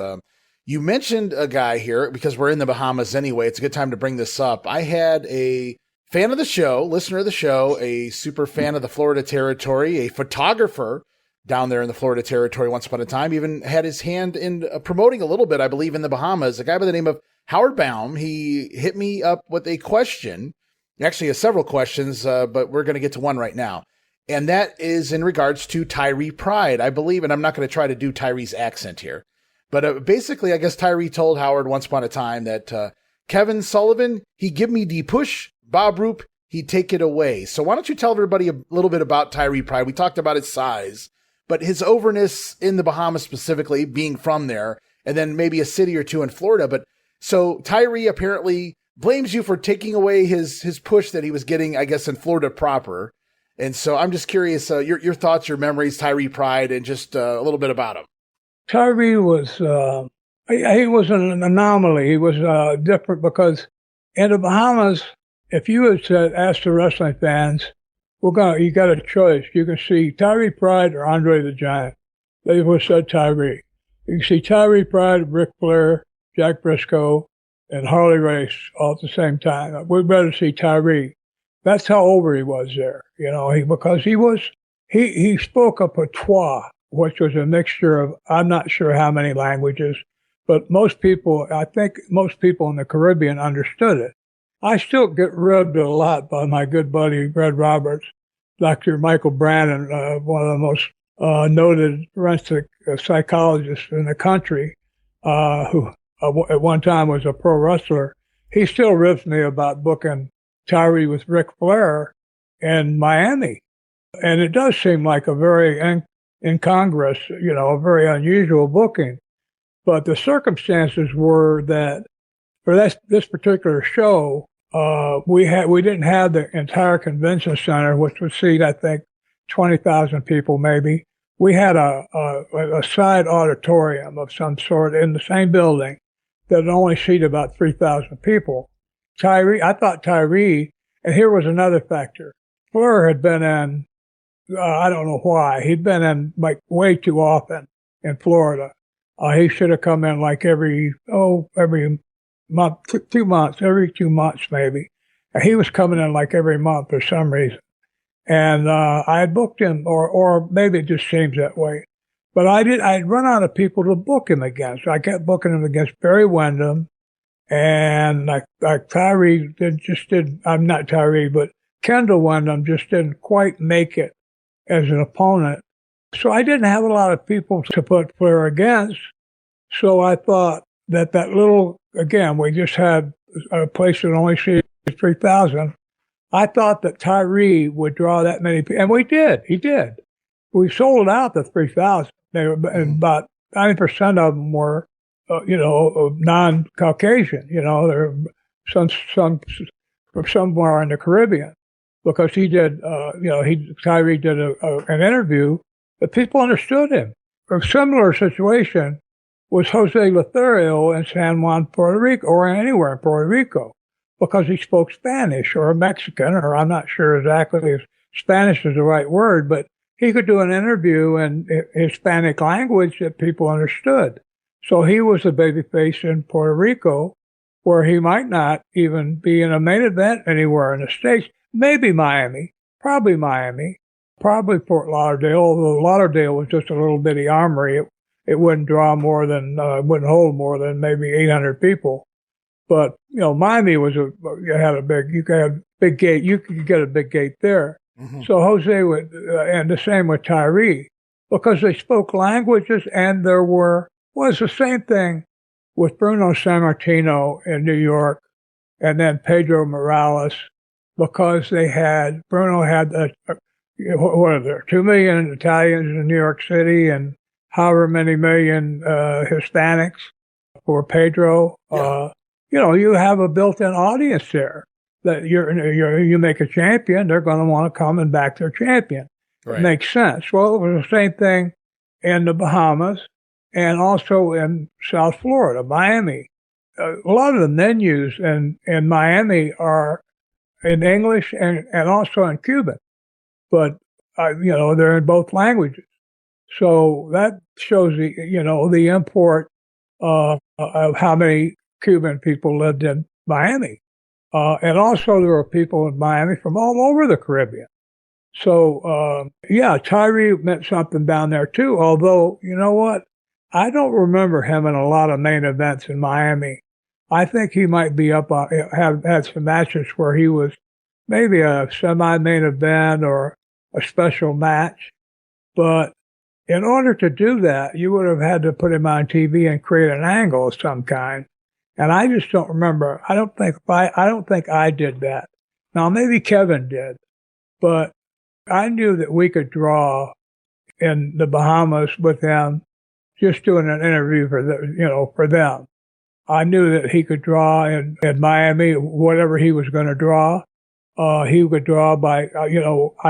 You mentioned a guy here because we're in the Bahamas anyway. It's a good time to bring this up. I had a fan of the show, listener of the show, a super fan of the Florida territory, a photographer down there in the Florida territory once upon a time. Even had his hand in promoting a little bit, I believe, in the Bahamas. A guy by the name of Howard Baum, he hit me up with a question. Actually, has several questions, but we're going to get to one right now. And that is in regards to Tyree Pride, I believe. And I'm not going to try to do Tyree's accent here. But basically, I guess Tyree told Howard once upon a time that Kevin Sullivan, he give me the push, Bob Roop, he take it away. So why don't you tell everybody a little bit about Tyree Pride? We talked about his size, but his overness in the Bahamas specifically, being from there, and then maybe a city or two in Florida. But so Tyree apparently blames you for taking away his push that he was getting, I guess, in Florida proper. And so I'm just curious, your thoughts, your memories, Tyree Pride, and just a little bit about him. Tyree was, he was an anomaly. He was different because in the Bahamas, if you had said, ask the wrestling fans, you got a choice. You can see Tyree Pride or Andre the Giant. They would have said Tyree. You can see Tyree Pride, Ric Flair, Jack Briscoe, and Harley Race all at the same time. We'd better see Tyree. That's how over he was there, because he spoke a patois, which was a mixture of, I'm not sure how many languages, but I think most people in the Caribbean understood it. I still get ribbed a lot by my good buddy, Red Roberts, Dr. Michael Brannon, one of the most noted forensic psychologists in the country, who at one time was a pro wrestler. He still ribs me about booking Tyree with Ric Flair in Miami. And it does seem like a very incongruous, a very unusual booking. But the circumstances were that for this particular show, we didn't have the entire convention center, which would seat, I think, 20,000 people maybe. We had a side auditorium of some sort in the same building that only seated about 3,000 people. I thought Tyree, and here was another factor. Flair had been in, I don't know why, he'd been in like way too often in Florida. He should have come in like every month, 2 months, every 2 months maybe. And he was coming in like every month for some reason. And I had booked him, or maybe it just seems that way. But I'd run out of people to book him against. I kept booking him against Barry Windham, and like Tyree I'm not Tyree, but Kendall Windham just didn't quite make it as an opponent. So I didn't have a lot of people to put Flair against. So I thought that little, again, we just had a place that only seated 3,000. I thought that Tyree would draw that many people, and we did. He did. We sold out the 3,000. And about 90% of them were, non-Caucasian. There were some from somewhere in the Caribbean, because he did. Tyree did an interview that people understood him. A similar situation was Jose Lothario in San Juan, Puerto Rico, or anywhere in Puerto Rico, because he spoke Spanish or Mexican, or I'm not sure exactly if Spanish is the right word, but he could do an interview in Hispanic language that people understood. So he was a babyface in Puerto Rico, where he might not even be in a main event anywhere in the States. Maybe Miami, probably Fort Lauderdale, although Lauderdale was just a little bitty armory. It wouldn't draw more than, wouldn't hold more than maybe 800 people. But, Miami you could have a big gate. You could get a big gate there. Mm-hmm. So Jose would, and the same with Tyree, because they spoke languages, and was the same thing with Bruno Sammartino in New York, and then Pedro Morales, because Bruno had, what are there, 2 million Italians in New York City, and however many million Hispanics for Pedro. Yeah. You have a built-in audience there. That you make a champion, they're going to want to come and back their champion. Right. Makes sense. Well, it was the same thing in the Bahamas and also in South Florida, Miami. A lot of the menus in Miami are in English and also in Cuban, but they're in both languages. So that shows the import of how many Cuban people lived in Miami. And also there were people in Miami from all over the Caribbean. So, yeah, Tyree meant something down there too. Although, you know what? I don't remember him in a lot of main events in Miami. I think he might be up on, have had some matches where he was maybe a semi-main event or a special match. But in order to do that, you would have had to put him on TV and create an angle of some kind. And I just don't remember. I don't think I did that. Now, maybe Kevin did, but I knew that we could draw in the Bahamas with him, just doing an interview for them. I knew that he could draw in Miami, whatever he was going to draw. He could draw by, I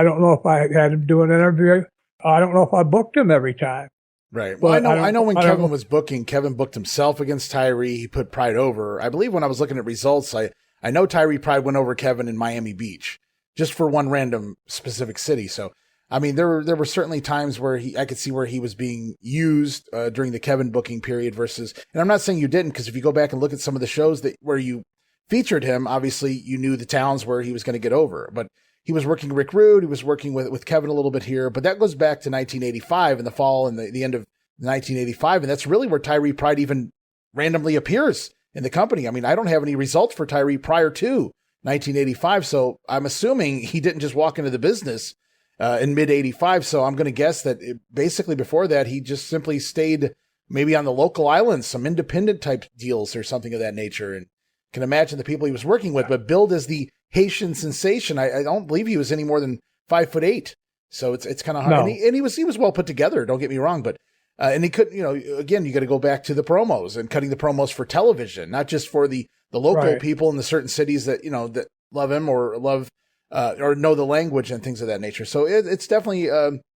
don't know if I had him do an interview. I don't know if I booked him every time. Right. Well, I know when Kevin was booking, Kevin booked himself against Tyree. He put Pride over. I believe when I was looking at results, I know Tyree Pride went over Kevin in Miami Beach, just for one random specific city. So, I mean, there were certainly times where I could see where he was being used during the Kevin booking period versus, and I'm not saying you didn't, because if you go back and look at some of the shows where you featured him, obviously you knew the towns where he was going to get over. But he was working Rick Rude, he was working with Kevin a little bit here, but that goes back to 1985 in the fall and the end of 1985, and that's really where Tyree Pride even randomly appears in the company. I mean, I don't have any results for Tyree prior to 1985, so I'm assuming he didn't just walk into the business in mid-85, so I'm going to guess that basically before that, he just simply stayed maybe on the local islands, some independent type deals or something of that nature, and can imagine the people he was working with, but billed as the Haitian sensation. I don't believe he was any more than 5'8", so it's kind of hard. No. And he was well put together, don't get me wrong, but and he couldn't, again, you got to go back to the promos and cutting the promos for television, not just for the local people in the certain cities that, that love him or love or know the language and things of that nature. So it's definitely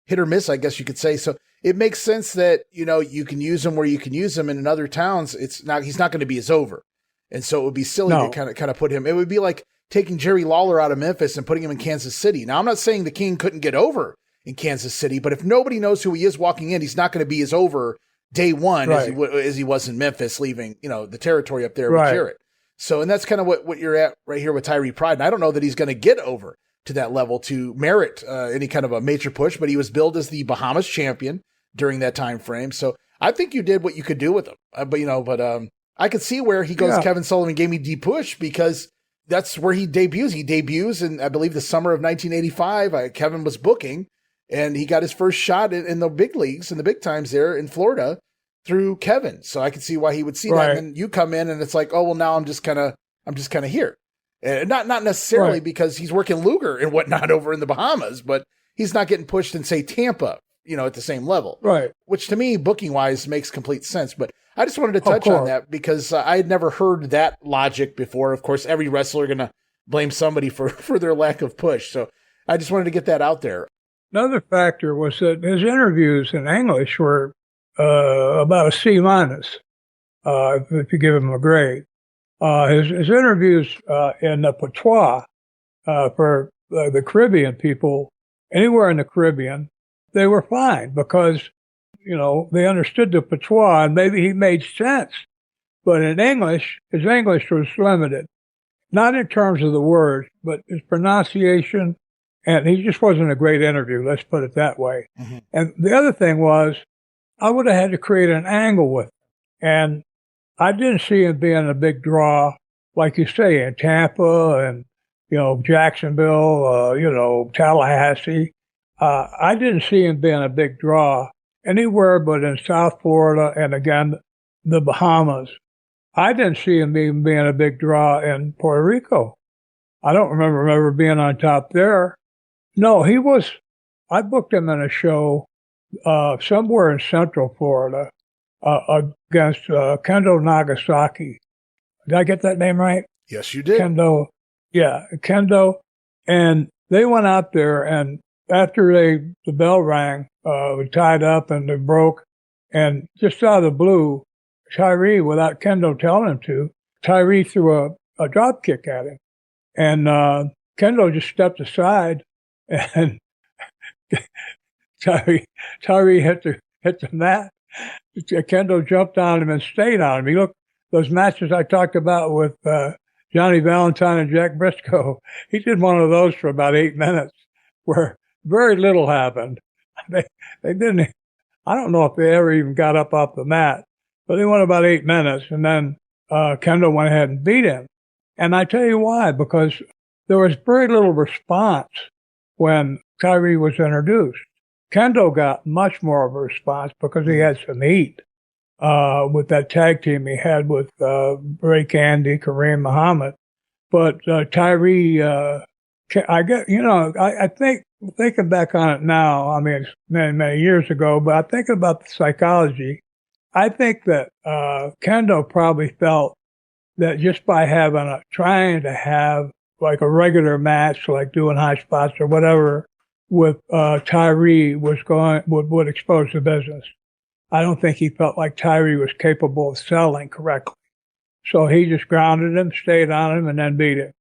hit or miss, I guess you could say. So it makes sense that, you can use him where you can use him, and in other towns, he's not going to be as over. And so it would be silly to kind of put him. It would be like taking Jerry Lawler out of Memphis and putting him in Kansas City. Now, I'm not saying the King couldn't get over in Kansas City, but if nobody knows who he is walking in, he's not going to be as over day one as he was in Memphis, leaving the territory up there with Jarrett. So, and that's kind of what you're at right here with Tyree Pride. And I don't know that he's going to get over to that level to merit any kind of a major push, but he was billed as the Bahamas champion during that time frame. So I think you did what you could do with him. But I could see where he goes, Kevin Sullivan gave me D push, because that's where he debuts. He debuts in, I believe, the summer of 1985. Kevin was booking, and he got his first shot in the big leagues, in the big times there in Florida through Kevin. So I could see why he would see that. And then you come in and it's like, oh, well, now I'm just kind of here. And not necessarily because he's working Luger and whatnot over in the Bahamas, but he's not getting pushed in, say, Tampa, at the same level. Right. Which to me, booking wise, makes complete sense. But I just wanted to touch on that because I had never heard that logic before. Of course, every wrestler going to blame somebody for their lack of push. So I just wanted to get that out there. Another factor was that his interviews in English were about a C-, if you give him a grade. His interviews in the patois for the Caribbean people, anywhere in the Caribbean, they were fine because, they understood the patois and maybe he made sense. But in English, his English was limited, not in terms of the words, but his pronunciation. And he just wasn't a great interview, let's put it that way. Mm-hmm. And the other thing was, I would have had to create an angle with him. And I didn't see him being a big draw, like you say, in Tampa and, Jacksonville, Tallahassee. I didn't see him being a big draw anywhere but in South Florida and, again, the Bahamas. I didn't see him even being a big draw in Puerto Rico. I don't remember ever being on top there. No, I booked him in a show somewhere in Central Florida against Kendo Nagasaki. Did I get that name right? Yes, you did. Kendo. And they went out there, and after the bell rang, we tied up and they broke, and just out of the blue, Tyree, without Kendo telling him to, Tyree threw a drop kick at him. And Kendo just stepped aside, and Tyree hit the mat. Kendo jumped on him and stayed on him. He looked, those matches I talked about with Johnny Valentine and Jack Briscoe, he did one of those for about 8 minutes, where very little happened. They didn't. I don't know if they ever even got up off the mat, but they went about 8 minutes, and then Kendo went ahead and beat him. And I tell you why, because there was very little response when Tyree was introduced. Kendo got much more of a response because he had some heat with that tag team he had with Ray Candy, Kareem Muhammad. But Tyree, I think, thinking back on it now, I mean, it's many, many years ago, but I think about the psychology. I think that Kendo probably felt that just by trying to have like a regular match, like doing high spots or whatever, with Tyree would expose the business. I don't think he felt like Tyree was capable of selling correctly. So he just grounded him, stayed on him, and then beat him.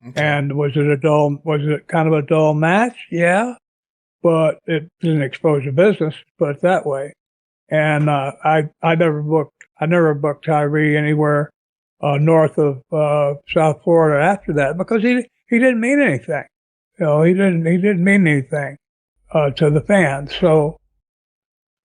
Okay. And was it kind of a dull match? Yeah. But it didn't expose the business, put it that way. And I never booked Tyree anywhere north of South Florida after that, because he didn't mean anything. You know, he didn't mean anything to the fans. So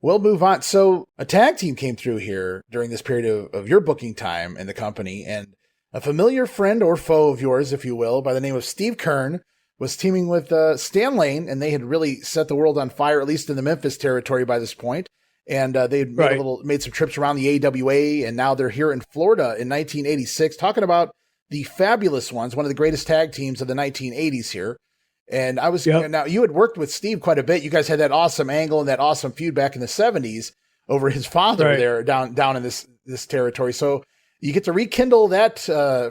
we'll move on. So a tag team came through here during this period of your booking time in the company, and a familiar friend or foe of yours, if you will, by the name of Steve Keirn, was teaming with Stan Lane, and they had really set the world on fire, at least in the Memphis territory by this point. And they had made some trips around the AWA, and now they're here in Florida in 1986, talking about the Fabulous Ones, one of the greatest tag teams of the 1980s here. And I was now you had worked with Steve quite a bit. You guys had that awesome angle and that awesome feud back in the 70s over his father there down in this territory. So you get to rekindle that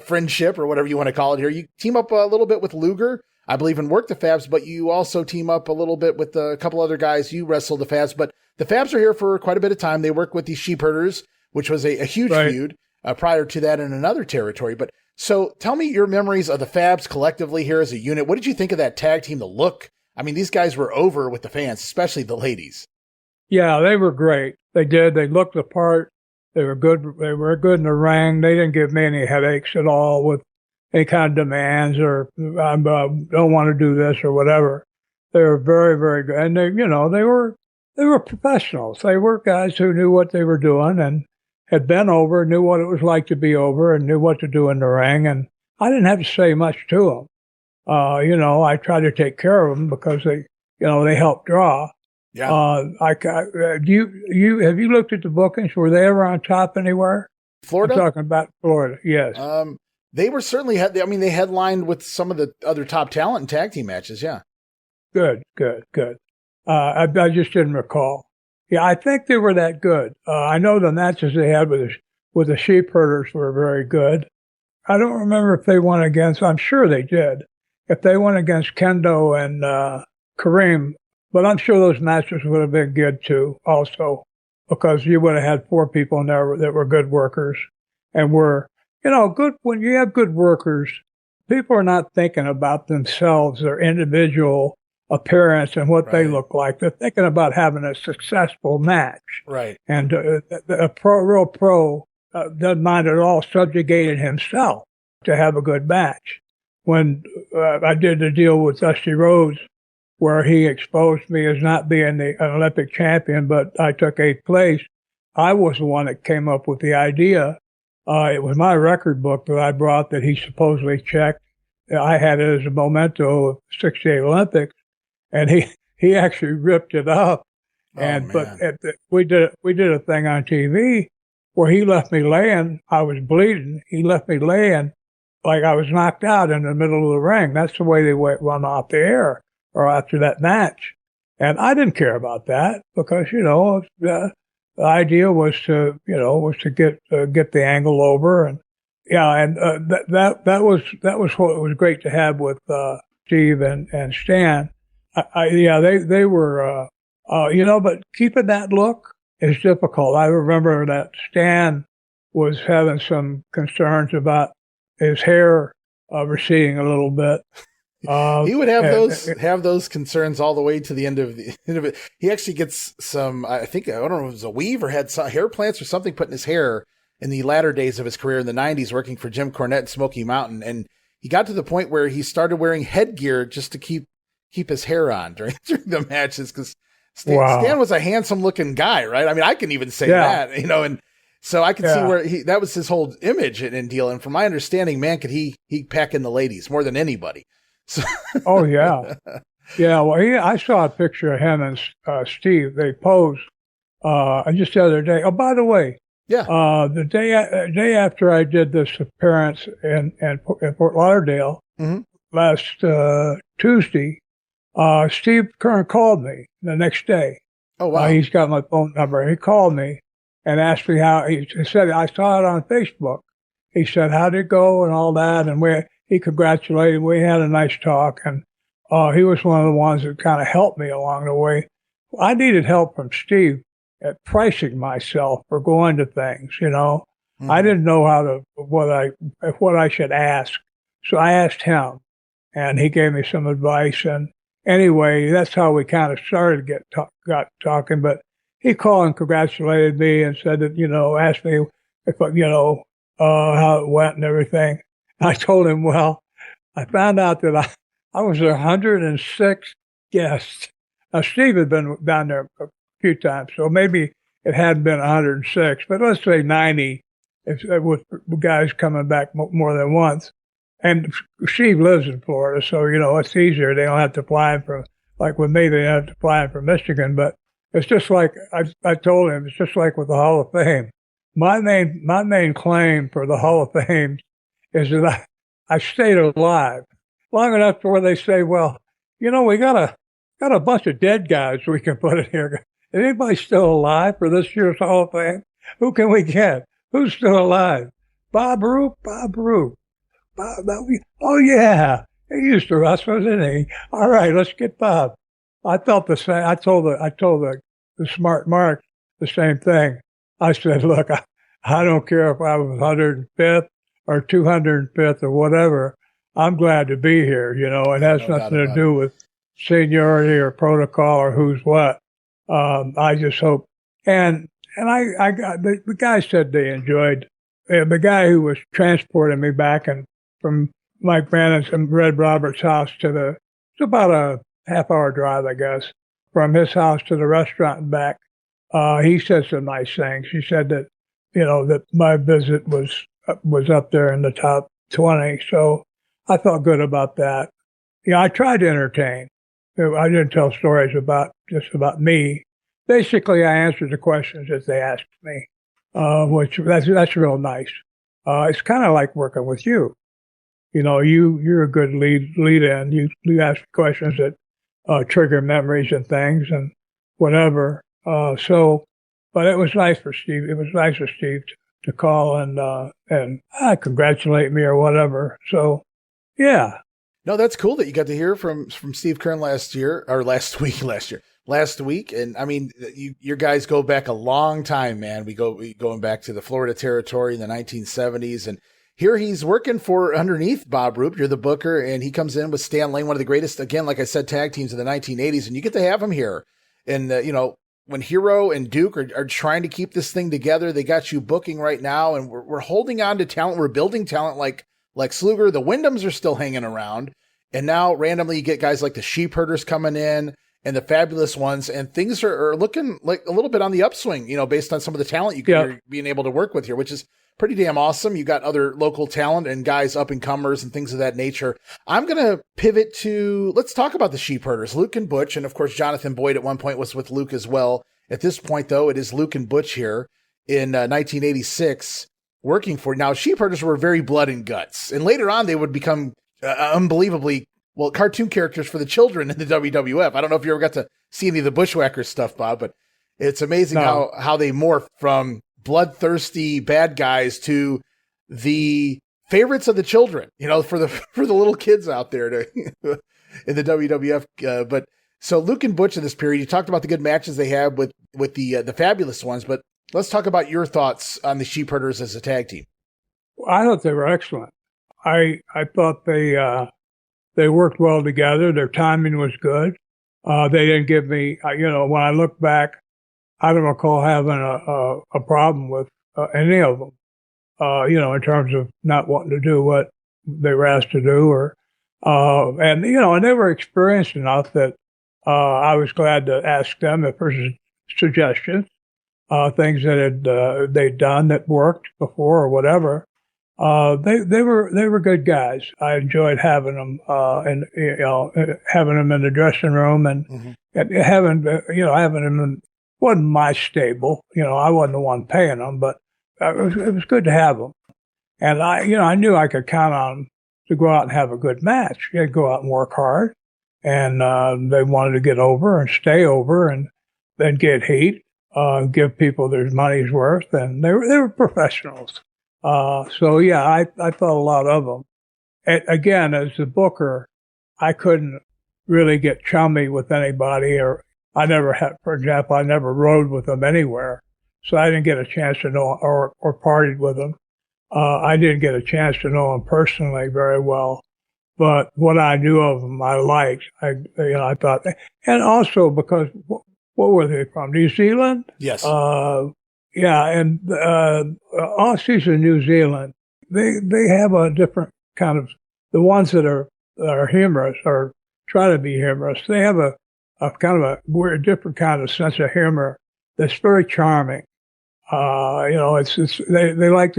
friendship, or whatever you want to call it here. You team up a little bit with Luger, I believe, and work the Fabs, but you also team up a little bit with a couple other guys. You wrestle the Fabs, but the Fabs are here for quite a bit of time. They work with the Sheepherders, which was a huge feud prior to that in another territory. But so tell me your memories of the Fabs collectively here as a unit. What did you think of that tag team, the look? I mean, these guys were over with the fans, especially the ladies. Yeah, they were great. They did. They looked the part. They were good. They were good in the ring. They didn't give me any headaches at all with any kind of demands or I don't want to do this or whatever. They were very, very good. And they were professionals. They were guys who knew what they were doing and had been over, knew what it was like to be over, and knew what to do in the ring. And I didn't have to say much to them. I tried to take care of them because they helped draw. Yeah. Have you looked at the bookings? Were they ever on top anywhere? Florida? I'm talking about Florida. Yes. They were certainly they headlined with some of the other top talent in tag team matches. Yeah. Good. I just didn't recall. Yeah, I think they were that good. I know the matches they had with the Sheepherders were very good. I don't remember if they won against. I'm sure they did. If they won against Kendo and Kareem, but I'm sure those matches would have been good too, also, because you would have had 4 people in there that were good workers and were, good. When you have good workers, people are not thinking about themselves, their individual appearance and what they look like. They're thinking about having a successful match. Right. And a real pro doesn't mind at all subjugating himself to have a good match. When I did the deal with Dusty Rhodes, where he exposed me as not being an Olympic champion, but I took 8th place, I was the one that came up with the idea. It was my record book that I brought that he supposedly checked. I had it as a memento of 68 Olympics, and he actually ripped it up. We did a thing on TV where he left me laying. I was bleeding. He left me laying like I was knocked out in the middle of the ring. That's the way they run off the air or after that match. And I didn't care about that because, the idea was to get the angle over. And that was what was great to have with Steve and Stan. They were, but keeping that look is difficult. I remember that Stan was having some concerns about his hair receding a little bit. He would have those concerns all the way to the end of it. He actually gets some, I don't know if it was a weave or had some hair plants or something put in his hair in the latter days of his career in the 90s, working for Jim Cornette and Smoky Mountain. And he got to the point where he started wearing headgear just to keep keep his hair on during the matches because Wow. Stan was a handsome looking guy, right? I mean, I can even say that, you know, and so I could see where that was his whole image and deal. And from my understanding, man, could he pack in the ladies more than anybody. So. Oh yeah. Yeah. Well, I saw a picture of him and Steve. They posed just the other day. Oh, by the way, the day after I did this appearance in Fort Lauderdale last Tuesday, Steve Keirn called me the next day. Oh wow! He's got my phone number. He called me and asked me how. He said, I saw it on Facebook. He said, how'd it go and all that, and he congratulated. We had a nice talk, and he was one of the ones that kind of helped me along the way. I needed help from Steve at pricing myself for going to things, you know. I didn't know what I should ask. So I asked him, and he gave me some advice. And anyway, that's how we kind of started got talking. But he called and congratulated me and said that, you know, asked me if, you know, how it went and everything. I told him, well, I found out that I was 106 guests. Now, Steve had been down there a few times, so maybe it hadn't been 106, but let's say 90 with guys coming back more than once. And Steve lives in Florida, so, you know, it's easier. They don't have to fly in from, like with me, they have to fly in from Michigan. But it's just like, I told him, it's just like with the Hall of Fame. My main claim for the Hall of Fame is that I stayed alive long enough to where they say, well, you know, we got a bunch of dead guys we can put in here. Is anybody still alive for this year's Hall of Fame? Who can we get? Who's still alive? Bob Roop. Oh yeah, he used to wrestle, didn't he? All right, let's get Bob. I felt the same. I told the smart Mark the same thing. I said, look, I don't care if I was 105th or 205th or whatever. I'm glad to be here. You know, it has nothing to do with seniority or protocol or who's what. I just hope. And I got the guy said they enjoyed. The guy who was transporting me back from Mike Brannon's and Red Roberts' house it's about a half-hour drive, I guess, from his house to the restaurant and back. He said some nice things. He said that, you know, that my visit was up there in the top 20. So I felt good about that. You know, I tried to entertain. I didn't tell stories just about me. Basically, I answered the questions that they asked me, which that's real nice. It's kind of like working with you. You know, you're a good lead in. You ask questions that trigger memories and things and whatever. But it was nice for Steve. It was nice for Steve to call and congratulate me or whatever. So, yeah. No, that's cool that you got to hear from Steve Keirn last week. And I mean, your guys go back a long time, man. We going back to the Florida territory in the 1970s. And here he's working for underneath Bob Roop. You're the booker, and he comes in with Stan Lane, one of the greatest, again, like I said, tag teams in the 1980s. And you get to have him here. And, you know, when Hero and Duke are trying to keep this thing together, they got you booking right now. And we're holding on to talent. We're building talent like Lex Luger. The Wyndhams are still hanging around. And now randomly you get guys like the Sheepherders coming in and the Fabulous Ones, and things are looking like a little bit on the upswing, you know, based on some of the talent you're being able to work with here, which is pretty damn awesome. You got other local talent and guys up and comers and things of that nature. I'm going to pivot to, let's talk about the Sheepherders, Luke and Butch. And of course, Jonathan Boyd at one point was with Luke as well. At this point though, it is Luke and Butch here in 1986 working for. Now, Sheepherders were very blood and guts, and later on they would become unbelievably, well, cartoon characters for the children in the WWF. I don't know if you ever got to see any of the Bushwhackers stuff, Bob, but it's amazing how they morphed from bloodthirsty bad guys to the favorites of the children, you know, for the little kids out there in the WWF. But so Luke and Butch in this period, you talked about the good matches they had with the Fabulous Ones, but let's talk about your thoughts on the Sheepherders as a tag team. I thought they were excellent. I thought they worked well together. Their timing was good. They didn't give me, you know, when I look back, I don't recall having a problem with any of them, you know, in terms of not wanting to do what they were asked to do or And and they were experienced enough that I was glad to ask them if there's suggestions, things that they'd done that worked before or whatever. They were good guys. I enjoyed having them, and having them in the dressing room and having them in, wasn't my stable. I wasn't the one paying them, but it was good to have them. And I knew I could count on them to go out and have a good match. They'd go out and work hard, and they wanted to get over and stay over and then get heat, give people their money's worth, and they were professionals. So yeah, I thought a lot of them. And again, as a booker, I couldn't really get chummy with anybody, or I never had, for example, I never rode with them anywhere. So I didn't get a chance to know or partied with them. I didn't get a chance to know them personally very well, but what I knew of them, I liked. I thought, and also because what were they from? New Zealand? Yes. Yeah, and Aussies in New Zealand, they have a different kind of, the ones that are humorous or try to be humorous, they have a kind of a weird, different kind of sense of humor that's very charming. They like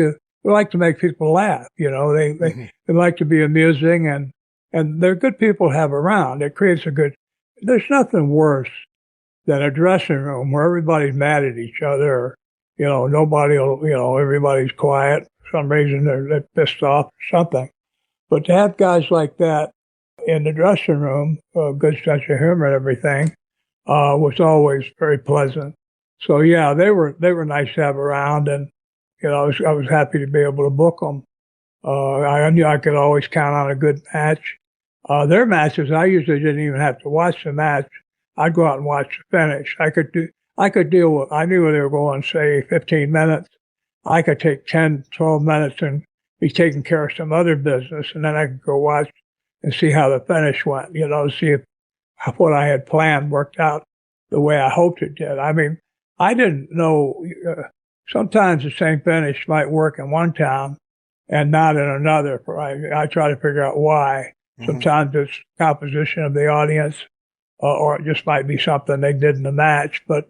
to make people laugh. They like to be amusing, and they're good people to have around. It creates there's nothing worse than a dressing room where everybody's mad at each other. Everybody's quiet. For some reason they're pissed off or something. But to have guys like that in the dressing room, good sense of humor and everything, was always very pleasant. So yeah, they were nice to have around, and I was happy to be able to book them. I knew I could always count on a good match. Their matches, I usually didn't even have to watch the match. I'd go out and watch the finish. I could deal with, I knew they were going, say, 15 minutes. I could take 10, 12 minutes and be taking care of some other business, and then I could go watch and see how the finish went, see if what I had planned worked out the way I hoped it did. I mean, I didn't know, sometimes the same finish might work in one town and not in another. I try to figure out why. Sometimes it's composition of the audience, or it just might be something they did in the match. But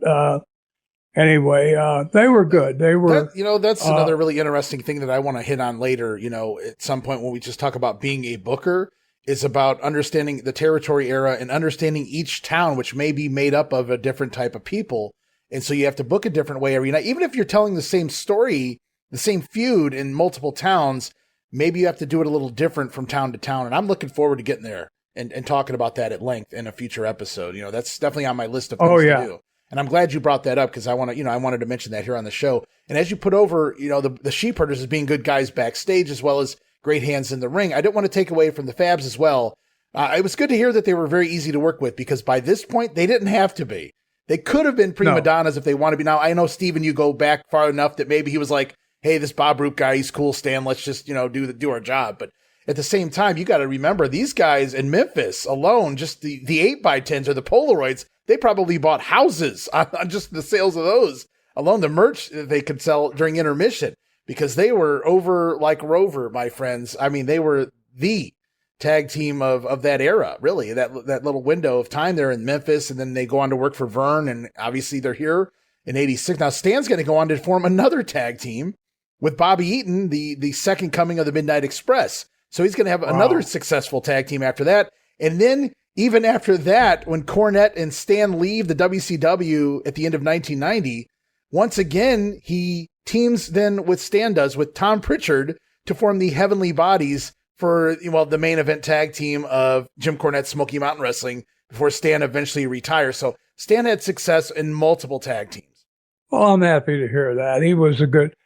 anyway, they were good. They were. That's another really interesting thing that I want to hit on later. At some point when we just talk about being a booker, is about understanding the territory era and understanding each town, which may be made up of a different type of people. And so you have to book a different way every night. Even if you're telling the same story, the same feud in multiple towns, maybe you have to do it a little different from town to town. And I'm looking forward to getting there and talking about that at length in a future episode. That's definitely on my list of things to do. And I'm glad you brought that up, because I wanted to mention that here on the show. And as you put over, the Sheepherders as being good guys backstage, as well as great hands in the ring, I didn't want to take away from the Fabs as well. It was good to hear that they were very easy to work with, because by this point, they didn't have to be. They could have been prima donnas if they want to be. Now, I know, Steven, you go back far enough that maybe he was like, hey, this Bob Roop guy, he's cool, Stan, let's just, do our job. But at the same time, you got to remember, these guys in Memphis alone, just the 8x10s or the Polaroids, they probably bought houses on just the sales of those alone, the merch that they could sell during intermission, because they were over like Rover, my friends. I mean, they were the tag team of that era, really, that little window of time there in Memphis. And then they go on to work for Vern, and obviously they're here in 86. Now, Stan's going to go on to form another tag team with Bobby Eaton, the second coming of the Midnight Express. So he's going to have another successful tag team after that. And then even after that, when Cornette and Stan leave the WCW at the end of 1990, once again, he teams then with Tom Pritchard to form the Heavenly Bodies for, the main event tag team of Jim Cornette's Smoky Mountain Wrestling before Stan eventually retires. So Stan had success in multiple tag teams. Well, I'm happy to hear that. He was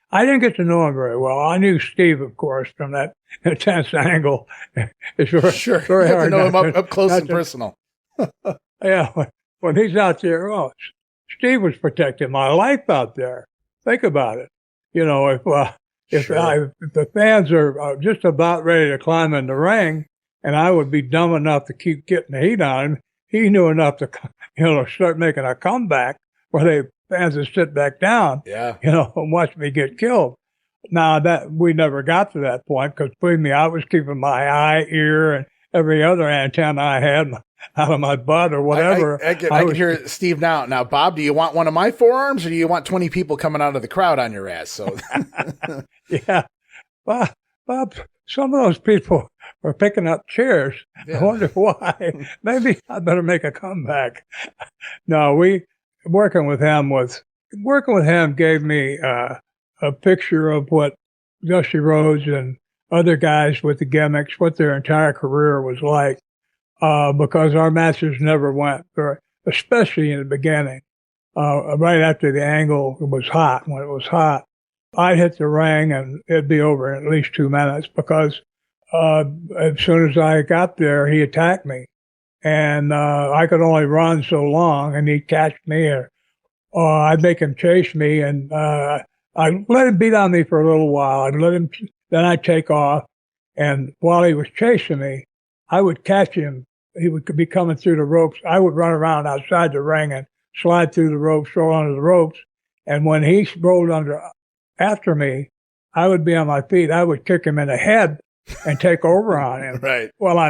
I didn't get to know him very well. I knew Steve, of course, from that intense angle. It's sure. Very hard to know him up close and personal. Yeah. When he's out there, Steve was protecting my life out there. Think about it. If the fans are just about ready to climb in the ring, and I would be dumb enough to keep getting the heat on him, he knew enough to, start making a comeback where fans would sit back down, and watch me get killed. Now that we never got to that point, because believe me, I was keeping my eye, ear, every other antenna I had out of my butt or whatever. I can hear Steve now. Now, Bob, do you want one of my forearms, or do you want 20 people coming out of the crowd on your ass? So, yeah, Bob, some of those people were picking up chairs. Yeah. I wonder why. Maybe I better make a comeback. No, working with him gave me a picture of what Dusty Rhodes and other guys with the gimmicks, what their entire career was like, because our matches never went very, especially in the beginning, right after the angle was hot. When it was hot, I'd hit the ring and it'd be over in at least 2 minutes, because as soon as I got there, he attacked me, and I could only run so long, and he'd catch me, or I'd make him chase me, and I'd let him beat on me for a little while. Then I'd take off, and while he was chasing me, I would catch him. He would be coming through the ropes. I would run around outside the ring and slide through the ropes, roll under the ropes, and when he rolled after me, I would be on my feet. I would kick him in the head and take over on him. Right. Well, I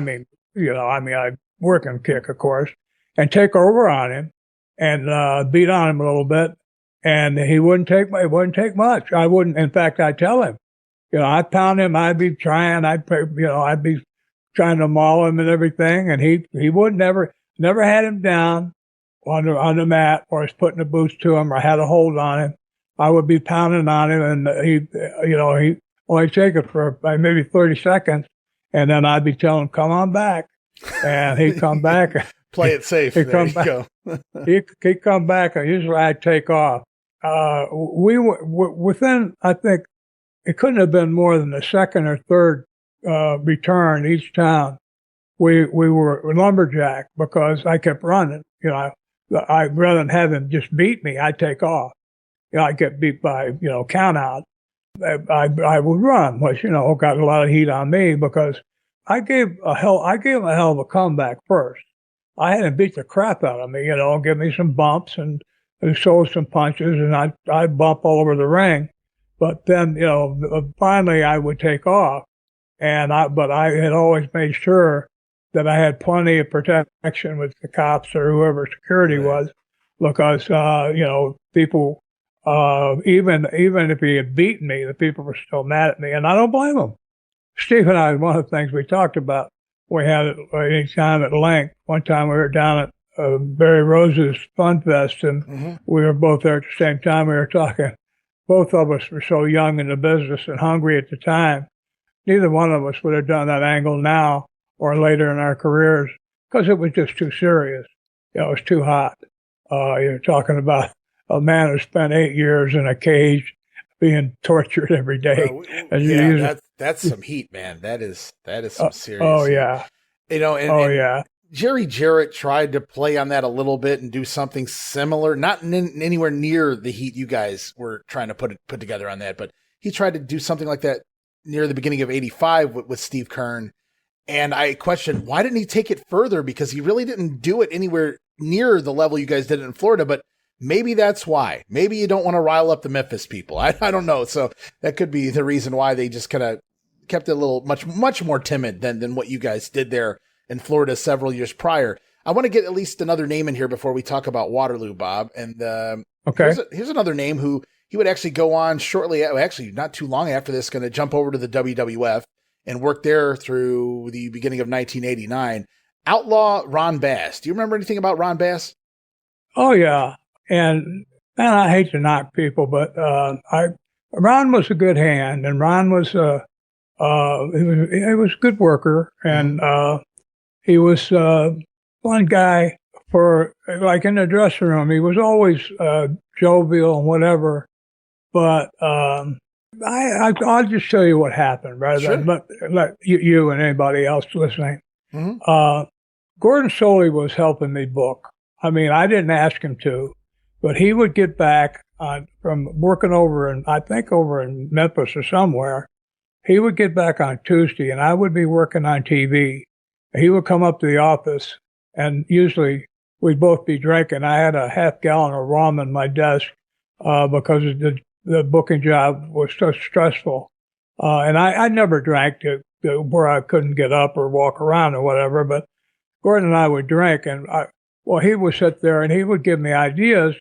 work and kick, of course, and take over on him and beat on him a little bit. And it wouldn't take much. In fact, I'd tell him, I'd pound him. I'd be trying to maul him and everything. And he would never had him down on the mat, or I was putting the boots to him, or I had a hold on him. I would be pounding on him, and he only take it for maybe 30 seconds. And then I'd be telling him, come on back. And he'd come back. Play it safe. He'd come back. He'd come back, and usually I'd take off. We were within, I think, it couldn't have been more than the second or third return each time. We were lumberjack, because I kept running. I rather than have him just beat me, I'd take off. I'd get beat by count out. I would run, which got a lot of heat on me, because I gave him a hell of a comeback first. I had him beat the crap out of me, give me some bumps and throw some punches, and I'd bump all over the ring. But then, finally I would take off, but I had always made sure that I had plenty of protection with the cops or whoever security was, because, people, even if he had beaten me, the people were still mad at me, and I don't blame them. Steve and I, one of the things we talked about, we had it any time at length. One time we were down at Barry Rose's Fun Fest, and we were both there at the same time. We were talking. Both of us were so young in the business and hungry at the time. Neither one of us would have done that angle now or later in our careers, because it was just too serious. It was too hot. You're talking about a man who spent 8 years in a cage being tortured every day. That's some heat, man. That is some serious. Oh yeah. And Jerry Jarrett tried to play on that a little bit and do something similar, not anywhere near the heat you guys were trying to put together on that, but he tried to do something like that near the beginning of '85 with Steve Keirn. And I questioned, why didn't he take it further? Because he really didn't do it anywhere near the level you guys did it in Florida, but maybe that's why. Maybe you don't want to rile up the Memphis people. I don't know. So that could be the reason why they just kind of kept it a little much more timid than what you guys did there in Florida several years prior. I want to get at least another name in here before we talk about Waterloo, Bob. And okay, here's another name who he would actually go on actually not too long after this, going to jump over to the WWF and work there through the beginning of 1989. Outlaw Ron Bass. Do you remember anything about Ron Bass? Oh yeah, and man, I hate to knock people, but Ron was a good hand, and Ron was he was a good worker, and he was one guy for, like, in the dressing room. He was always jovial and whatever, but I'll just tell you what happened rather than let you and anybody else listening. Gordon Soley was helping me book. I mean, I didn't ask him to, but he would get back from working over in Memphis or somewhere. He would get back on Tuesday, and I would be working on TV. He would come up to the office, and usually we'd both be drinking. I had a half gallon of rum in my desk because the booking job was so stressful. And I never drank where I couldn't get up or walk around or whatever. But Gordon and I would drink, and he would sit there and he would give me ideas,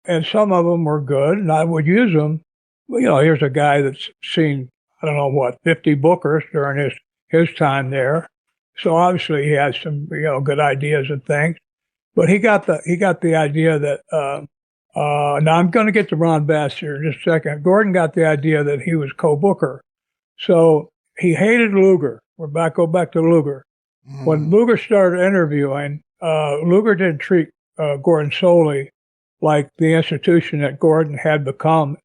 and some of them were good, and I would use them. Well, here's a guy that's seen, 50 bookers during his time there. So obviously he has some, good ideas and things. But he got the idea that, now I'm going to get to Ron Bass here in just a second. Gordon got the idea that he was co-booker. So he hated Luger. Go back to Luger. When Luger started interviewing, Luger didn't treat Gordon solely like the institution that Gordon had become,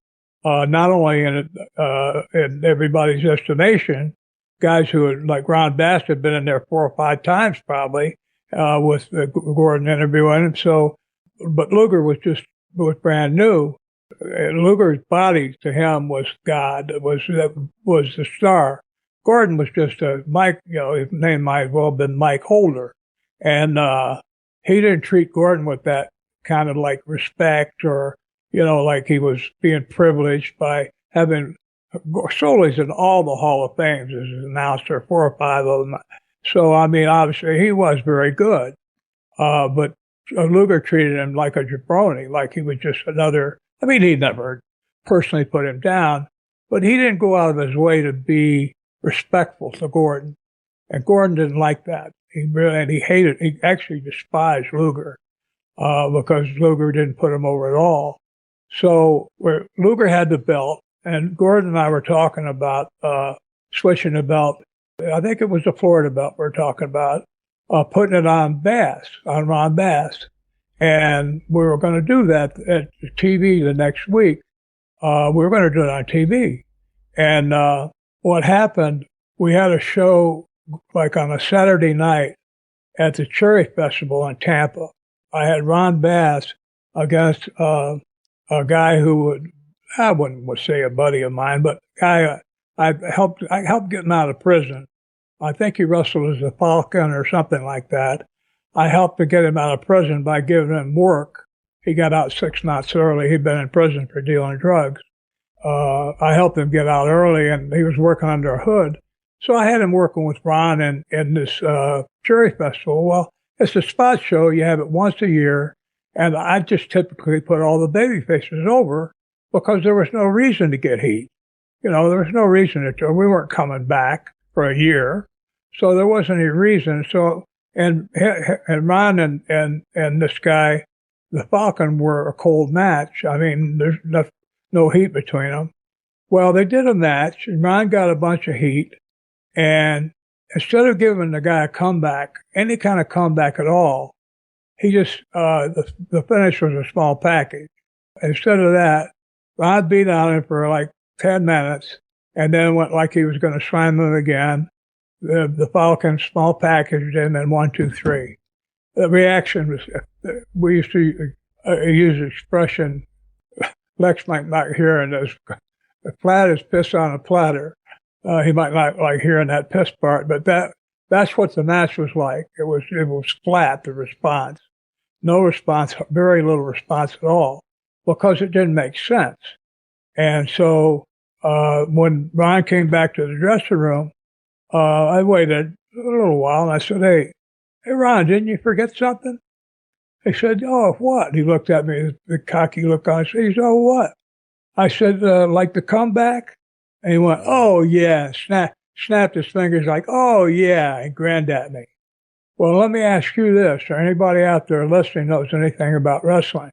not only in everybody's estimation. Guys who had, like Ron Bass, had been in there 4 or 5 times probably with Gordon interviewing him. So, but Luger was brand new. Luger's body to him was God. Was the star. Gordon was just a Mike. His name might have well been Mike Holder, and he didn't treat Gordon with that kind of like respect or like he was being privileged by having. Solis in all the Hall of Fames as an announcer, 4 or 5 of them. So, obviously he was very good. But Luger treated him like a jabroni, like he was just another. He never personally put him down, but he didn't go out of his way to be respectful to Gordon. And Gordon didn't like that. He actually despised Luger, because Luger didn't put him over at all. So where Luger had the belt, and Gordon and I were talking about switching the belt. I think it was the Florida belt we were talking about, putting it on Ron Bass. And we were going to do that at TV the next week. We were going to do it on TV. And what happened, we had a show like on a Saturday night at the Cherry Festival in Tampa. I had Ron Bass against a guy who I wouldn't say a buddy of mine, but guy I helped get him out of prison. I think he wrestled as a Falcon or something like that. I helped to get him out of prison by giving him work. He got out 6 months early. He'd been in prison for dealing drugs. I helped him get out early, and he was working under a hood. So I had him working with Ron in this Cherry Festival. Well, it's a spot show. You have it once a year, and I just typically put all the baby faces over, because there was no reason to get heat. There was no reason we weren't coming back for a year. So there wasn't any reason. So, and Ron and this guy, the Falcon, were a cold match. There's no heat between them. Well, they did a match, and Ron got a bunch of heat. And instead of giving the guy a comeback, any kind of comeback at all, he just, the finish was a small package. Instead of that, Ron beat on him for like 10 minutes and then went like he was going to slam him again. The Falcon small packaged him and 1, 2, 3. The reaction was, we used to use the expression, Lex might not hear it as flat as piss on a platter. He might not like hearing that piss part, but that's what the match was like. It was flat, the response. No response, very little response at all, because it didn't make sense. And so, when Ron came back to the dressing room, I waited a little while and I said, Hey Ron, didn't you forget something? He said, Oh, what? He looked at me with the cocky look on his face. He said, Oh, what? I said, like the comeback? And he went, Oh yeah, snapped his fingers like, Oh yeah, and grinned at me. Well, let me ask you this, or anybody out there listening knows anything about wrestling.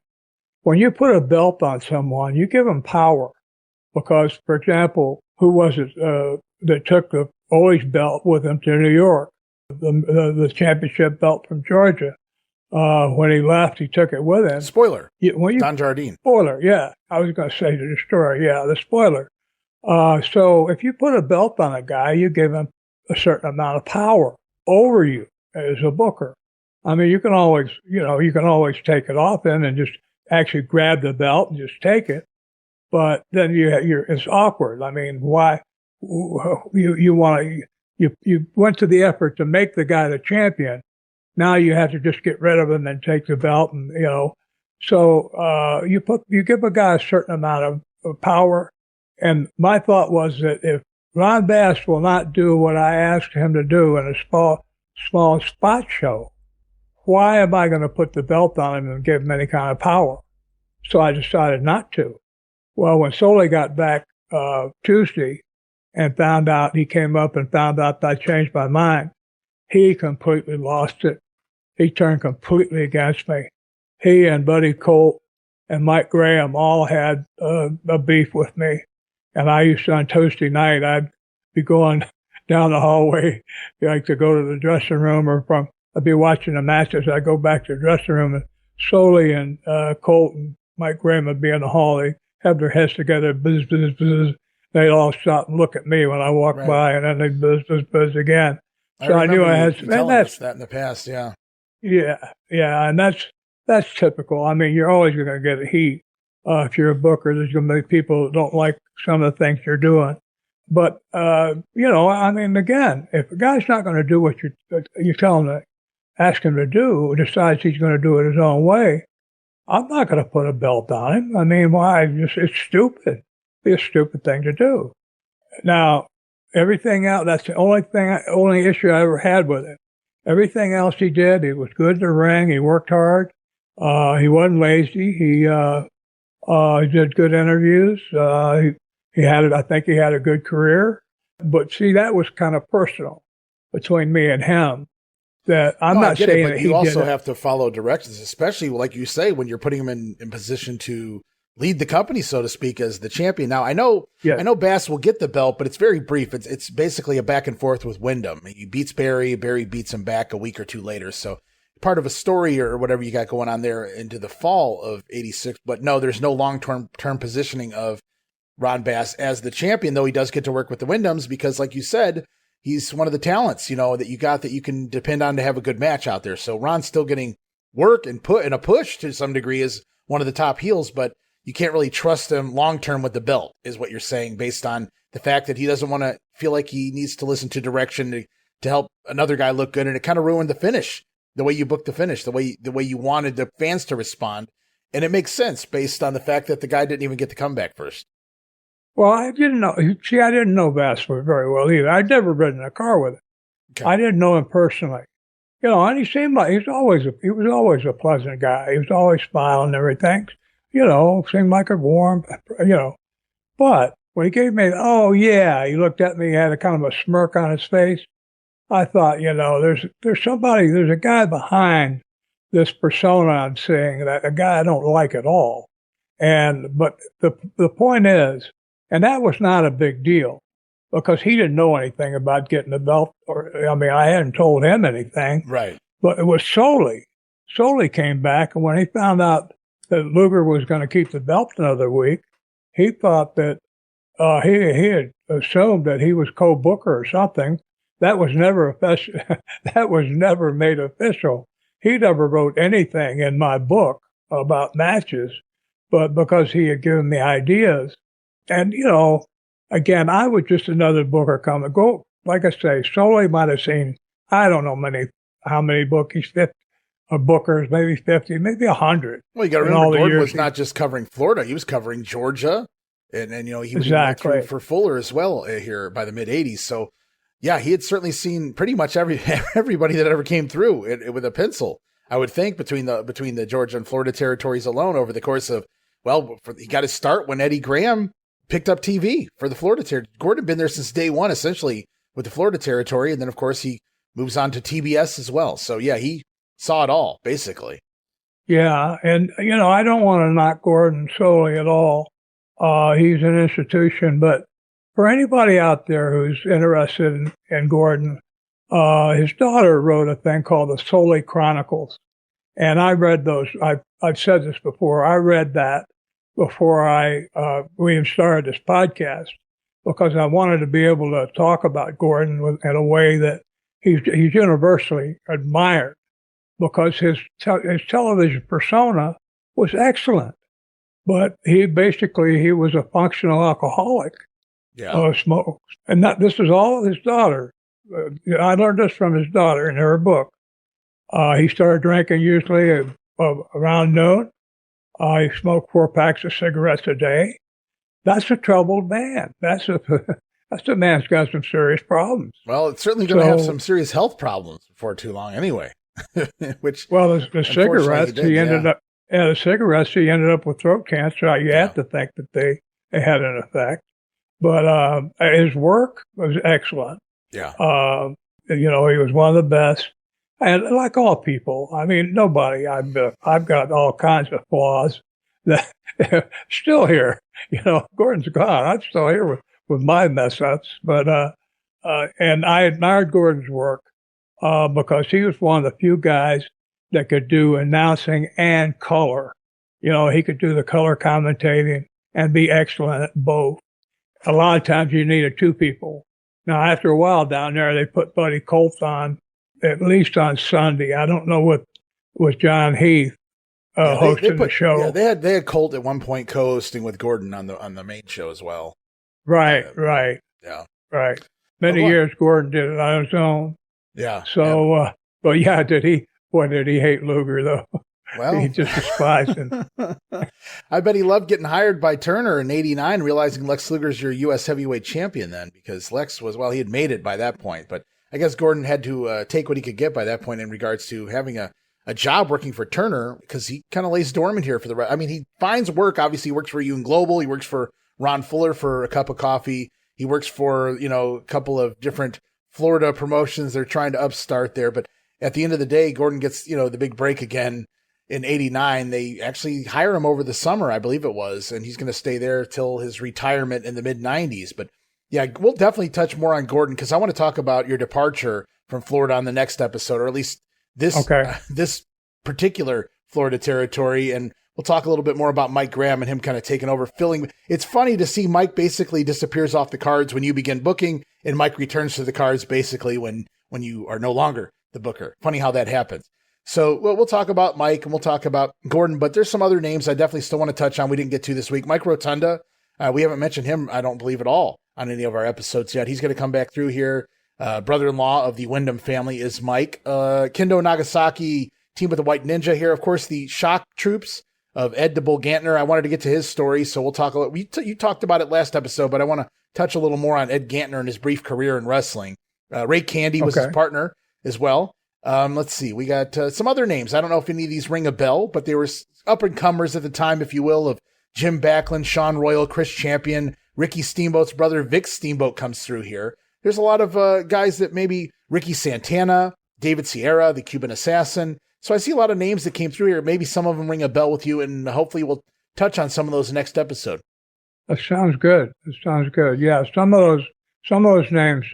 When you put a belt on someone, you give them power. Because, for example, who was it that took the Ollie's belt with him to New York? The championship belt from Georgia. When he left, he took it with him. Spoiler. Don Jardine. Spoiler, yeah. I was going to say the destroyer. Yeah, the spoiler. So if you put a belt on a guy, you give him a certain amount of power over you as a booker. You can always take it off him and just actually grab the belt and just take it. But then it's awkward. Why you went to the effort to make the guy the champion. Now you have to just get rid of him and take the belt, and So you give a guy a certain amount of power. And my thought was that if Ron Bass will not do what I asked him to do in a small spot show. Why am I going to put the belt on him and give him any kind of power? So I decided not to. Well, when Soli got back Tuesday and he came up and found out that I changed my mind, he completely lost it. He turned completely against me. He and Buddy Colt and Mike Graham all had a beef with me. And I used to, on Tuesday night, I'd be going down the hallway, like to go to the dressing room, I'd be watching the matches. I'd go back to the dressing room, and Soli and Colt and Mike Graham would be in the hall. They have their heads together, buzz, buzz, buzz. They'd all stop and look at me when I walked by, and then they'd buzz, buzz, buzz again. So I knew I had some. Telling us that in the past, yeah. Yeah, and that's typical. I mean, you're always going to get a heat. If you're a booker, there's going to be people that don't like some of the things you're doing. But, I mean, again, if a guy's not going to do what you tell him to ask him to do, decides he's going to do it his own way, I'm not going to put a belt on him. I mean, why? It's stupid. It'd be a stupid thing to do. Now, everything else, that's the only issue I ever had with it. Everything else he did, he was good in the ring. He worked hard. He wasn't lazy. He did good interviews. I think he had a good career. But see, that was kind of personal between me and him. That I'm not saying that you also have to follow directions, especially like you say, when you're putting him in position to lead the company, so to speak, as the champion. Now, I know Bass will get the belt, but it's very brief. It's basically a back and forth with Wyndham. He beats Barry beats him back a week or two later. So part of a story or whatever you got going on there into the fall of '86. But no, there's no long-term positioning of Ron Bass as the champion, though he does get to work with the Wyndhams because, like you said, he's one of the talents, that you got that you can depend on to have a good match out there. So Ron's still getting work and put in a push to some degree as one of the top heels, but you can't really trust him long-term with the belt is what you're saying, based on the fact that he doesn't want to feel like he needs to listen to direction to help another guy look good. And it kind of ruined the finish, the way you booked the finish, the way you wanted the fans to respond. And it makes sense based on the fact that the guy didn't even get the comeback first. Well, I didn't know. See, I didn't know Bass very well either. I'd never ridden in a car with him. Okay. I didn't know him personally. And he seemed like he was always a pleasant guy. He was always smiling and everything. Seemed like a warm, But when he gave me, he looked at me, he had a kind of a smirk on his face. I thought, there's a guy behind this persona I'm seeing, that a guy I don't like at all. But the point is, and that was not a big deal because he didn't know anything about getting the belt. I hadn't told him anything. Right. But it was Soli. Soli came back, and when he found out that Luger was going to keep the belt another week, he thought that he had assumed that he was co-booker or something. That was never official. That was never made official. He never wrote anything in my book about matches, but because he had given me ideas. And, again, I was just another booker coming. Go, like I say, Soli might have seen, I don't know how many bookies, bookers, maybe 50, maybe 100. Well, you got to remember, Gordon was not just covering Florida; he was covering Georgia, and he was through for Fuller as well here by the mid '80s. So, yeah, he had certainly seen pretty much everybody that ever came through with a pencil. I would think between the Georgia and Florida territories alone over the course of he got his start when Eddie Graham picked up TV for the Florida territory. Gordon had been there since day one, essentially, with the Florida territory, and then of course he moves on to TBS as well. So yeah, he saw it all, basically. Yeah, and, I don't want to knock Gordon Soli at all. He's an institution, but for anybody out there who's interested in Gordon, his daughter wrote a thing called the Soli Chronicles, and I read those. I've said this before. I read that before we even started this podcast because I wanted to be able to talk about Gordon in a way that he's universally admired. Because his television persona was excellent, but he was a functional alcoholic. Yeah. Smoke, and this is all his daughter. I learned this from his daughter in her book. He started drinking usually around noon. He smoked 4 packs of cigarettes a day. That's a troubled man. That's That's the man's got some serious problems. Well, it's certainly going to have some serious health problems before too long anyway. Which, well, the cigarettes, he ended up, the cigarettes, he ended up with throat cancer. You have to think that they had an effect. But his work was excellent. Yeah. He was one of the best. And like all people, I mean, nobody, I've got all kinds of flaws that still here. Gordon's gone. I'm still here with my mess ups. But, and I admired Gordon's work, because he was one of the few guys that could do announcing and color. He could do the color commentating and be excellent at both. A lot of times you needed two people. Now, after a while down there, they put Buddy Colt on, at least on Sunday. I don't know what was John Heath hosting the show. Yeah, they had Colt at one point co-hosting with Gordon on the main show as well. Right. Yeah. Right. Many years Gordon did it on his own. Yeah. So, but yeah, did he hate Luger though? Well, he just despised him. I bet he loved getting hired by Turner in '89, realizing Lex Luger's your U.S. heavyweight champion then, because Lex he had made it by that point. But I guess Gordon had to take what he could get by that point in regards to having a job working for Turner, because he kind of lays dormant here for the rest. I mean, he finds work. Obviously, he works for UN Global. He works for Ron Fuller for a cup of coffee. He works for, a couple of different Florida promotions. They're trying to upstart there. But at the end of the day, Gordon gets, the big break again. In '89, they actually hire him over the summer, I believe it was, and he's going to stay there till his retirement in the mid-'90s. But yeah, we'll definitely touch more on Gordon, because I want to talk about your departure from Florida on the next episode, or at least this particular Florida territory. And we'll talk a little bit more about Mike Graham and him kind of taking over, filling. It's funny to see Mike basically disappears off the cards when you begin booking, and Mike returns to the cards basically when you are no longer the booker. Funny how that happens. So we'll talk about Mike and we'll talk about Gordon, but there's some other names I definitely still want to touch on we didn't get to this week. Mike Rotunda, we haven't mentioned him, I don't believe, at all on any of our episodes yet. He's going to come back through here. Brother-in-law of the Wyndham family is Mike. Kendo Nagasaki, team with the White Ninja here. Of course, the shock troops of Ed the Bull Gantner. I wanted to get to his story, so we'll talk a little. You talked about it last episode, but I want to touch a little more on Ed Gantner and his brief career in wrestling. Ray Candy was his partner as well. Let's see. We got some other names. I don't know if any of these ring a bell, but they were up-and-comers at the time, if you will, of Jim Backlund, Sean Royal, Chris Champion, Ricky Steamboat's brother, Vic Steamboat comes through here. There's a lot of guys that maybe Ricky Santana, David Sierra, the Cuban Assassin. So I see a lot of names that came through here. Maybe some of them ring a bell with you, and hopefully we'll touch on some of those next episode. That sounds good. Yeah, some of those names,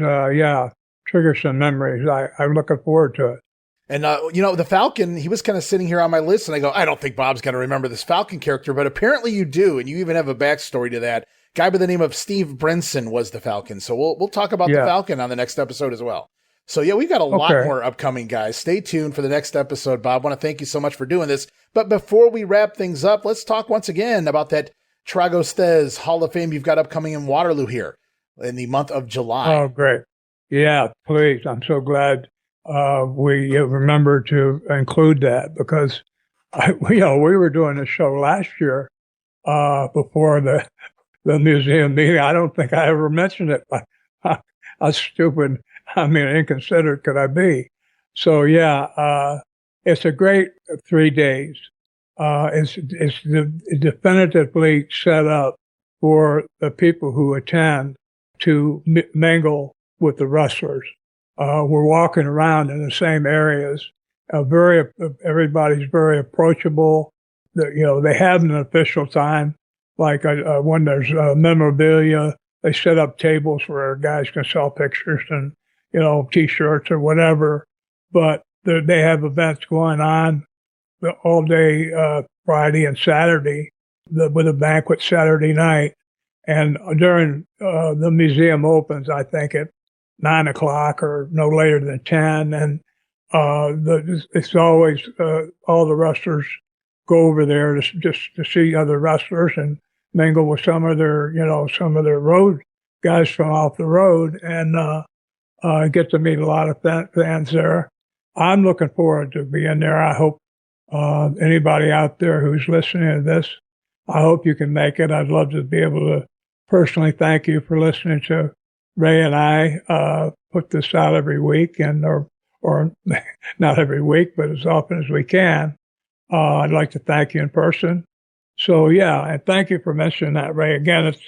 trigger some memories. I'm looking forward to it. And, the Falcon, he was kind of sitting here on my list, and I go, I don't think Bob's going to remember this Falcon character, but apparently you do, and you even have a backstory to that. Guy by the name of Steve Brinson was the Falcon, so we'll talk about the Falcon on the next episode as well. So, yeah, we've got a lot more upcoming, guys. Stay tuned for the next episode, Bob. I want to thank you so much for doing this. But before we wrap things up, let's talk once again about that Tragos Thez Hall of Fame you've got upcoming in Waterloo here in the month of July. Oh, great. Yeah, please. I'm so glad we remembered to include that, because we were doing this show last year before the museum meeting. I don't think I ever mentioned it. How stupid, inconsiderate could I be? So it's a great 3 days. It's definitively set up for the people who attend to mingle with the wrestlers. We're walking around in the same areas. Everybody's very approachable. They have an official time, like when there's memorabilia, they set up tables where guys can sell pictures and, T-shirts or whatever. But they have events going on all day Friday and Saturday, with a banquet Saturday night. And during the museum opens, I think at 9 o'clock or no later than 10. And it's always all the wrestlers go over there just to see other wrestlers and mingle with some of their road guys from off the road, and get to meet a lot of fans there. I'm looking forward to being there. I hope anybody out there who's listening to this, I hope you can make it. I'd love to be able to personally thank you for listening to Ray and I put this out every week, and or not every week, but as often as we can. I'd like to thank you in person. So, yeah, and thank you for mentioning that, Ray. Again, it's,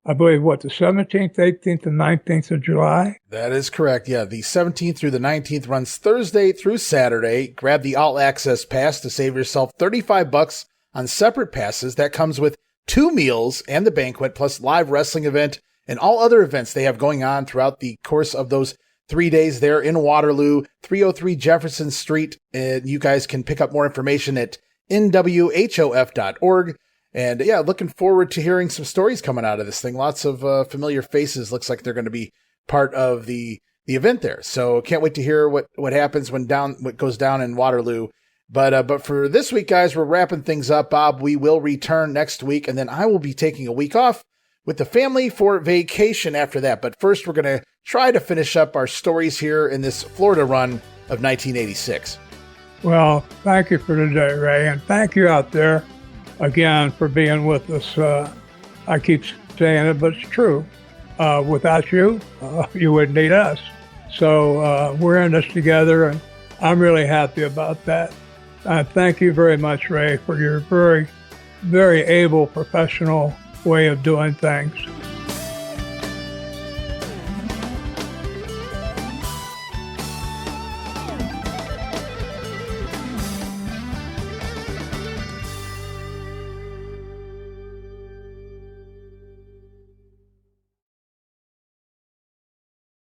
I believe, the 17th, 18th, and 19th of July? That is correct. Yeah, the 17th through the 19th runs Thursday through Saturday. Grab the All Access Pass to save yourself $35 on separate passes. That comes with 2 meals and the banquet, plus live wrestling event and all other events they have going on throughout the course of those 3 days there in Waterloo, 303 Jefferson Street. And you guys can pick up more information at nwhof.org. And yeah, looking forward to hearing some stories coming out of this thing. Lots of familiar faces. Looks like they're going to be part of the event there. So can't wait to hear what happens what goes down in Waterloo. But for this week, guys, we're wrapping things up. Bob, we will return next week, and then I will be taking a week off with the family for vacation after that. But first, we're going to try to finish up our stories here in this Florida run of 1986. Well, thank you for today, Ray, and thank you out there again for being with us. I keep saying it, but it's true. Without you, you wouldn't need us. So we're in this together, and I'm really happy about that. Thank you very much, Ray, for your very, very able professional way of doing things.